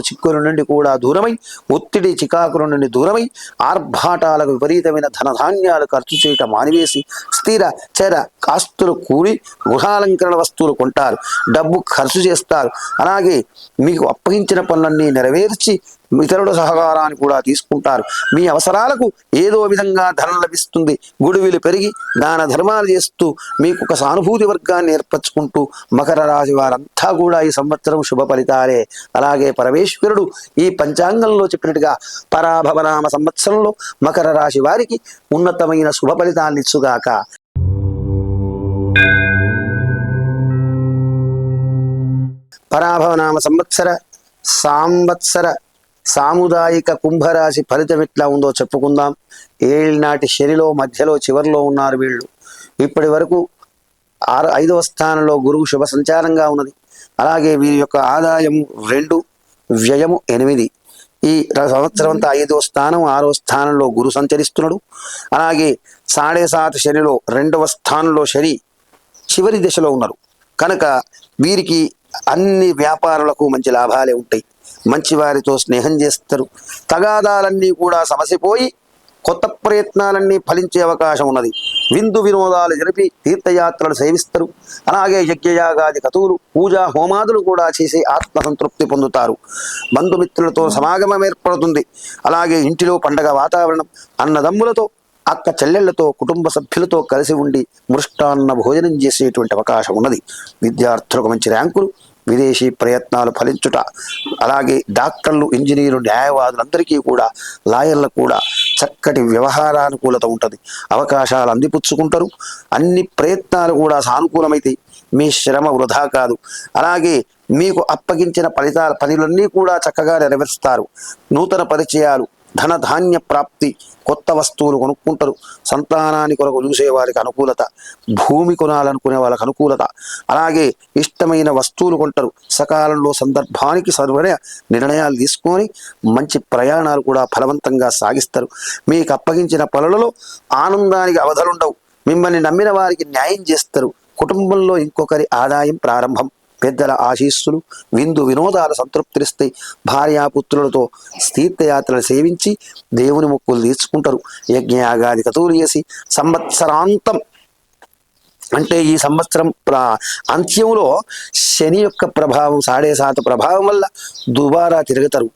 చిక్కుల నుండి కూడా దూరమై, ఒత్తిడి చికాకుల నుండి దూరమై, ఆర్భాటాలకు విపరీతమైన ధనధాన్యాలు ఖర్చు చేయటం మానివేసి స్థిర చర ఆస్తులు కూడి గృహాలంకరణ వస్తువులు కొంటారు, డబ్బు ఖర్చు చేస్తారు. అలాగే మీకు అప్పగించిన పనులన్నీ నెరవేర్చి ఇతరుల సహకారాన్ని కూడా తీసుకుంటారు. మీ అవసరాలకు ఏదో విధంగా ధనం లభిస్తుంది. గుడివిలు పెరిగి దాన ధర్మాలు చేస్తూ మీకు ఒక సానుభూతి వర్గాన్ని ఏర్పరచుకుంటూ మకర రాశి వారంతా కూడా ఈ సంవత్సరం శుభ ఫలితాలే. అలాగే పరమేశ్వరుడు ఈ పంచాంగంలో చెప్పినట్టుగా పరాభవనామ సంవత్సరంలో మకర రాశి వారికి ఉన్నతమైన శుభ ఫలితాన్ని ఇచ్చుగాక. పరాభవనామ సంవత్సర సాముదాయిక కుంభరాశి ఫలితం ఎట్లా ఉందో చెప్పుకుందాం. ఏళ్ళనాటి శనిలో మధ్యలో చివరిలో ఉన్నారు వీళ్ళు. ఇప్పటి వరకు 5వ స్థానంలో గురువు శుభ సంచారంగా ఉన్నది. అలాగే వీరి యొక్క ఆదాయం 2, వ్యయము 8. ఈ సంవత్సరం అంతా 5వ స్థానం 6వ స్థానంలో గురు సంచరిస్తున్నాడు. అలాగే 7.5 శనిలో 2వ స్థానంలో శని చివరి దశలో ఉన్నారు కనుక వీరికి అన్ని వ్యాపారులకు మంచి లాభాలే ఉంటాయి. మంచి వారితో స్నేహం చేస్తారు. తగాదాలన్నీ కూడా సమసిపోయి కొత్త ప్రయత్నాలన్నీ ఫలించే అవకాశం ఉన్నది. విందు వినోదాలు జరిపి తీర్థయాత్రలు సేవిస్తారు. అలాగే యజ్ఞయాగాది క్రతువులు పూజా హోమాదులు కూడా చేసి ఆత్మసంతృప్తి పొందుతారు. బంధుమిత్రులతో సమాగమం ఏర్పడుతుంది. అలాగే ఇంటిలో పండగ వాతావరణం, అన్నదమ్ములతో అక్క చెల్లెళ్లతో కుటుంబ సభ్యులతో కలిసి ఉండి మృష్టాన్న భోజనం చేసేటువంటి అవకాశం ఉన్నది. విద్యార్థులకు మంచి ర్యాంకులు, విదేశీ ప్రయత్నాలు ఫలించుట, అలాగే డాక్టర్లు, ఇంజనీర్లు, న్యాయవాదులందరికీ కూడా, లాయర్లకు కూడా చక్కటి వ్యవహారానుకూలత ఉంటుంది. అవకాశాలు అందిపుచ్చుకుంటారు. అన్ని ప్రయత్నాలు కూడా సానుకూలమైతే మీ శ్రమ వృధా కాదు. అలాగే మీకు అప్పగించిన పనులన్నీ కూడా చక్కగా నెరవేరుస్తారు. నూతన పరిచయాలు, ధనధాన్య ప్రాప్తి, కొత్త వస్తువులు కొనుక్కుంటారు. సంతానాన్ని కొరకు చూసే వారికి అనుకూలత, భూమి కొనాలనుకునే వాళ్ళకి అనుకూలత, అలాగే ఇష్టమైన వస్తువులు కొంటారు. సకాలంలో సందర్భానికి సరైన నిర్ణయాలు తీసుకొని మంచి ప్రయాణాలు కూడా ఫలవంతంగా సాగిస్తారు. మీకు అప్పగించిన పనులలో ఆనందానికి అవధులుండవు. మిమ్మల్ని నమ్మిన వారికి న్యాయం చేస్తారు. కుటుంబంలో ఇంకొకరి ఆదాయం ప్రారంభం. పెద్దల ఆశీస్సులు, విందు వినోదాలు సంతృప్తినిస్తాయి. భార్యాపుత్రులతో తీర్థయాత్రలు సేవించి దేవుని మొక్కులు తీర్చుకుంటారు. యజ్ఞయాగాది క్రతువులు చేసి సంవత్సరాంతం అంటే ఈ సంవత్సరం అంత్యంలో శని యొక్క ప్రభావం 7.5 ప్రభావం వల్ల దుబారా తిరుగుతారు.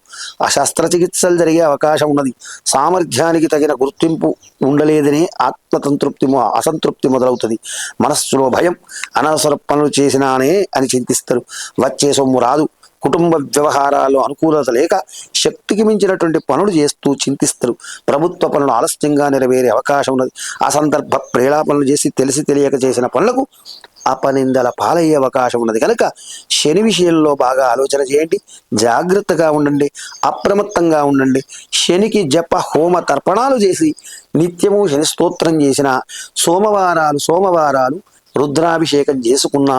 ఆ శస్త్రచికిత్సలు జరిగే అవకాశం ఉన్నది. సామర్థ్యానికి తగిన గుర్తింపు ఉండలేదనే అసంతృప్తి మొదలవుతుంది. మనస్సులో భయం, అనవసర పనులు చేసినానే అని చింతిస్తారు. వచ్చే సొమ్ము రాదు. కుటుంబ వ్యవహారాల్లో అనుకూలత లేక శక్తికి మించినటువంటి పనులు చేస్తూ చింతిస్తారు. ప్రభుత్వ పనులు ఆలస్యంగా నెరవేరే అవకాశం ఉన్నది. అసందర్భ ప్రేలాపనలు చేసి తెలిసి తెలియక చేసిన పనులకు అపనిందల పాలయ్యే అవకాశం ఉన్నది. కనుక శని విషయంలో బాగా ఆలోచన చేయండి. జాగ్రత్తగా ఉండండి. అప్రమత్తంగా ఉండండి. శనికి జప హోమ తర్పణాలు చేసి నిత్యము శని స్తోత్రం చేసిన సోమవారాలు రుద్రాభిషేకం చేసుకున్న,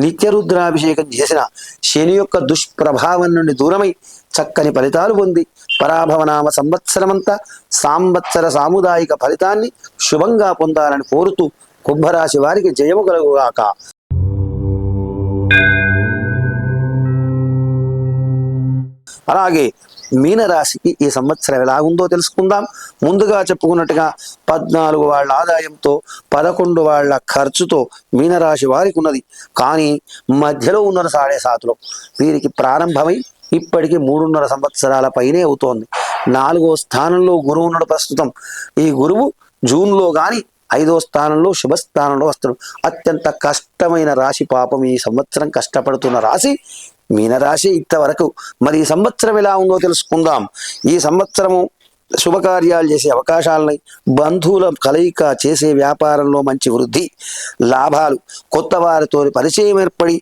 నిత్య రుద్రాభిషేకం చేసిన శని యొక్క దుష్ప్రభావం నుండి దూరమై చక్కని ఫలితాలు పొంది పరాభవనామ సంవత్సరమంతా సాంవత్సర సాముదాయిక ఫలితాన్ని శుభంగా పొందాలని కోరుతూ కుంభరాశి వారికి జయము కలుగుగాక. అలాగే మీనరాశికి ఈ సంవత్సరం ఎలాగుందో తెలుసుకుందాం. ముందుగా చెప్పుకున్నట్టుగా 14 వాళ్ళ ఆదాయంతో 11 వాళ్ళ ఖర్చుతో మీనరాశి వారికి ఉన్నది. కానీ మధ్యలో ఉన్న 7.5లో వీరికి ప్రారంభమై ఇప్పటికీ 3.5 సంవత్సరాల పైనే అవుతోంది. 4వ స్థానంలో గురువు ఉన్నాడు ప్రస్తుతం. ఈ గురువు జూన్లో కానీ 5వ స్థానంలో శుభస్థానంలో వస్తాడు. అత్యంత కష్టమైన రాశి. పాపం ఈ సంవత్సరం కష్టపడుతున్న రాశి మీనరాశి ఇంతవరకు. మరి ఈ సంవత్సరం ఎలా ఉందో తెలుసుకుందాం. ఈ సంవత్సరము శుభకార్యాలు చేసే అవకాశాలని, బంధువుల కలయిక, చేసే వ్యాపారంలో మంచి వృద్ధి, లాభాలు, కొత్త వారితో పరిచయం ఏర్పడి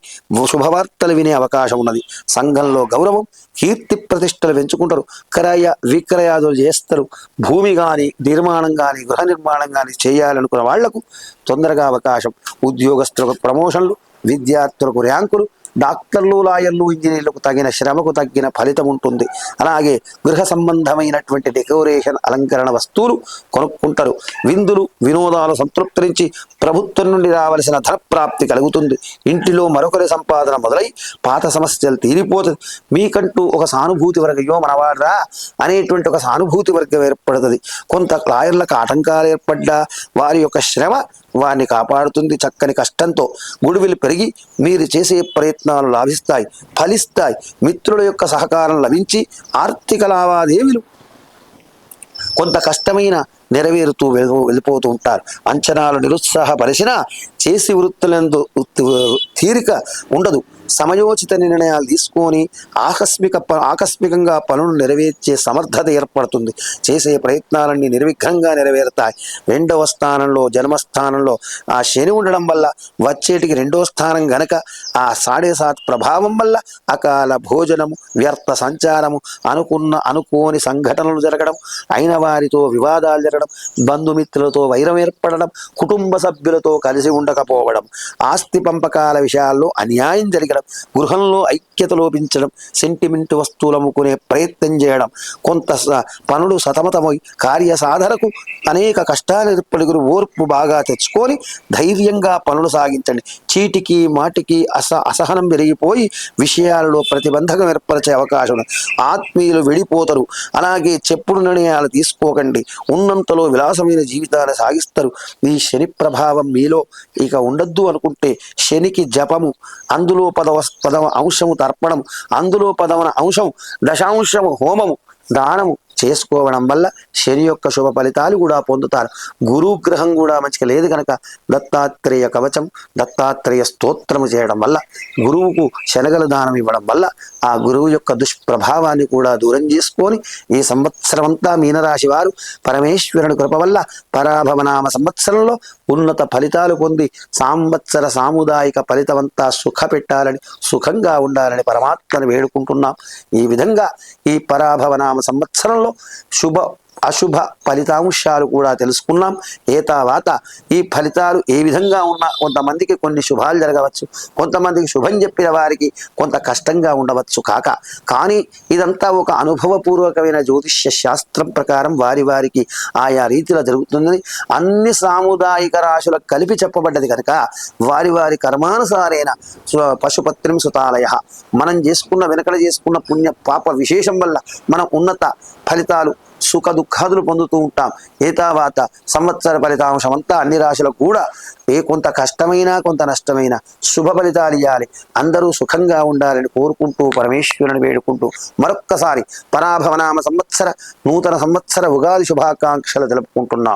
శుభవార్తలు వినే అవకాశం ఉన్నది. సంఘంలో గౌరవం, కీర్తి ప్రతిష్టలు పెంచుకుంటారు. క్రయ విక్రయాదులు చేస్తారు. భూమి కానీ నిర్మాణం కానీ గృహ నిర్మాణం కానీ చేయాలనుకున్న వాళ్లకు తొందరగా అవకాశం. ఉద్యోగస్తులకు ప్రమోషన్లు, విద్యార్థులకు ర్యాంకులు, డాక్టర్లు, లాయర్లు, ఇంజనీర్లకు తగిన శ్రమకు తగ్గిన ఫలితం ఉంటుంది. అలాగే గృహ సంబంధమైనటువంటి డెకరేషన్, అలంకరణ వస్తువులు కొనుక్కుంటారు. విందులు వినోదాలు సంతృప్తించి ప్రభుత్వం నుండి రావలసిన ధనప్రాప్తి కలుగుతుంది. ఇంటిలో మరొకరి సంపాదన మొదలై పాత సమస్యలు తీరిపోతుంది. మీకంటూ ఒక సానుభూతి వర్గం, అయ్యో మనవాడరా అనేటువంటి ఒక సానుభూతి వర్గం ఏర్పడుతుంది. కొంత లాయర్లకు ఆటంకాలు ఏర్పడ్డా వారి యొక్క శ్రమ వారిని కాపాడుతుంది. చక్కని కష్టంతో గుడివిలు పెరిగి మీరు చేసే ప్రయత్నాలు లాభిస్తాయి, ఫలిస్తాయి. మిత్రుల యొక్క సహకారం లభించి ఆర్థిక లావాదేవీలు కొంత కష్టమైన నెరవేరుతూ వెళ్ళిపోతూ ఉంటారు. అంచనాలు నిరుత్సాహపరిచినా చేసి వృత్తులందు తీరిక ఉండదు. సమయోచిత నిర్ణయాలు తీసుకొని ఆకస్మికంగా పనులు నెరవేర్చే సమర్థత ఏర్పడుతుంది. చేసే ప్రయత్నాలన్నీ నిర్విఘ్నంగా నెరవేరుతాయి. 2వ స్థానంలో జన్మస్థానంలో ఆ శని ఉండడం వల్ల వచ్చేటికి 2వ స్థానం గనక ఆ 7.5 ప్రభావం వల్ల అకాల భోజనము, వ్యర్థ సంచారము, అనుకోని సంఘటనలు జరగడం, అయిన వారితో వివాదాలు జరగడం, బంధుమిత్రులతో వైరం ఏర్పడడం, కుటుంబ సభ్యులతో కలిసి ఉండకపోవడం, ఆస్తి పంపకాల విషయాల్లో అన్యాయం జరిగిన చేయడం, గృహంలో ఐక్యత లోపించడం, సెంటిమెంట్ వస్తువులు అమ్ముకునే ప్రయత్నం చేయడం, కొంత పనులు సతమతమై కార్యసాధనకు అనేక కష్టాలు ఏర్పడుగురు ఓర్పు బాగా తెచ్చుకొని ధైర్యంగా పనులు సాగించండి. చీటికి మాటికి అసహనం పెరిగిపోయి విషయాలలో ప్రతిబంధకం ఏర్పరిచే అవకాశం ఉంది. ఆత్మీయులు విడిపోతారు. అలాగే చెప్పుడు నిర్ణయాలు తీసుకోకండి. ఉన్నంతలో విలాసమైన జీవితాన్ని సాగిస్తారు. ఈ శని ప్రభావం మీలో ఇక ఉండద్దు అనుకుంటే శనికి జపము, అందులో పదవ అంశము తర్పణం, అందులో పదవన అంశం దశాంశము హోమము, దానము చేసుకోవడం వల్ల శని యొక్క శుభ ఫలితాలు కూడా పొందుతారు. గురువు గ్రహం కూడా మంచిగా లేదు కనుక దత్తాత్రేయ కవచం, దత్తాత్రేయ స్తోత్రము చేయడం వల్ల, గురువుకు శనగల దానం ఇవ్వడం వల్ల ఆ గురువు యొక్క దుష్ప్రభావాన్ని కూడా దూరం చేసుకొని ఈ సంవత్సరం అంతా మీనరాశి వారు పరమేశ్వరుని కృప వల్ల పరాభవనామ సంవత్సరంలో ఉన్నత ఫలితాలు పొంది సంవత్సర సాముదాయిక ఫలితమంతా సుఖ పెట్టాలని, సుఖంగా ఉండాలని పరమాత్మను వేడుకుంటున్నాం. ఈ విధంగా ఈ పరాభవనామ సంవత్సరంలో శుభ అశుభ ఫలితాంశాలు కూడా తెలుసుకున్నాం. ఏతావాత ఈ ఫలితాలు ఏ విధంగా ఉన్నా కొంతమందికి కొన్ని శుభాలు జరగవచ్చు, కొంతమందికి శుభం చెప్పిన వారికి కొంత కష్టంగా ఉండవచ్చు కాక, కానీ ఇదంతా ఒక అనుభవపూర్వకమైన జ్యోతిష్య శాస్త్రం ప్రకారం వారి వారికి ఆయా రీతిలో జరుగుతుందని అన్ని సాముదాయిక రాశులకు కలిపి చెప్పబడ్డది కనుక వారి వారి కర్మానుసారైన పశుపత్రిం సుతాలయ మనం చేసుకున్న వెనకడ చేసుకున్న పుణ్య పాప విశేషం వల్ల మనం ఉన్నత ఫలితాలు సుఖ దుఃఖాదులు పొందుతూ ఉంటాం. ఏతావాత సంవత్సర ఫలితాంశం అంతా అన్ని రాశులకు కూడా కొంత కష్టమైనా కొంత నష్టమైనా శుభ ఫలితాలు ఇవ్వాలి, అందరూ సుఖంగా ఉండాలని కోరుకుంటూ పరమేశ్వరుని వేడుకుంటూ మరొక్కసారి పరాభవనామ సంవత్సర నూతన సంవత్సర ఉగాది శుభాకాంక్షలు తెలుపుకుంటున్నాం.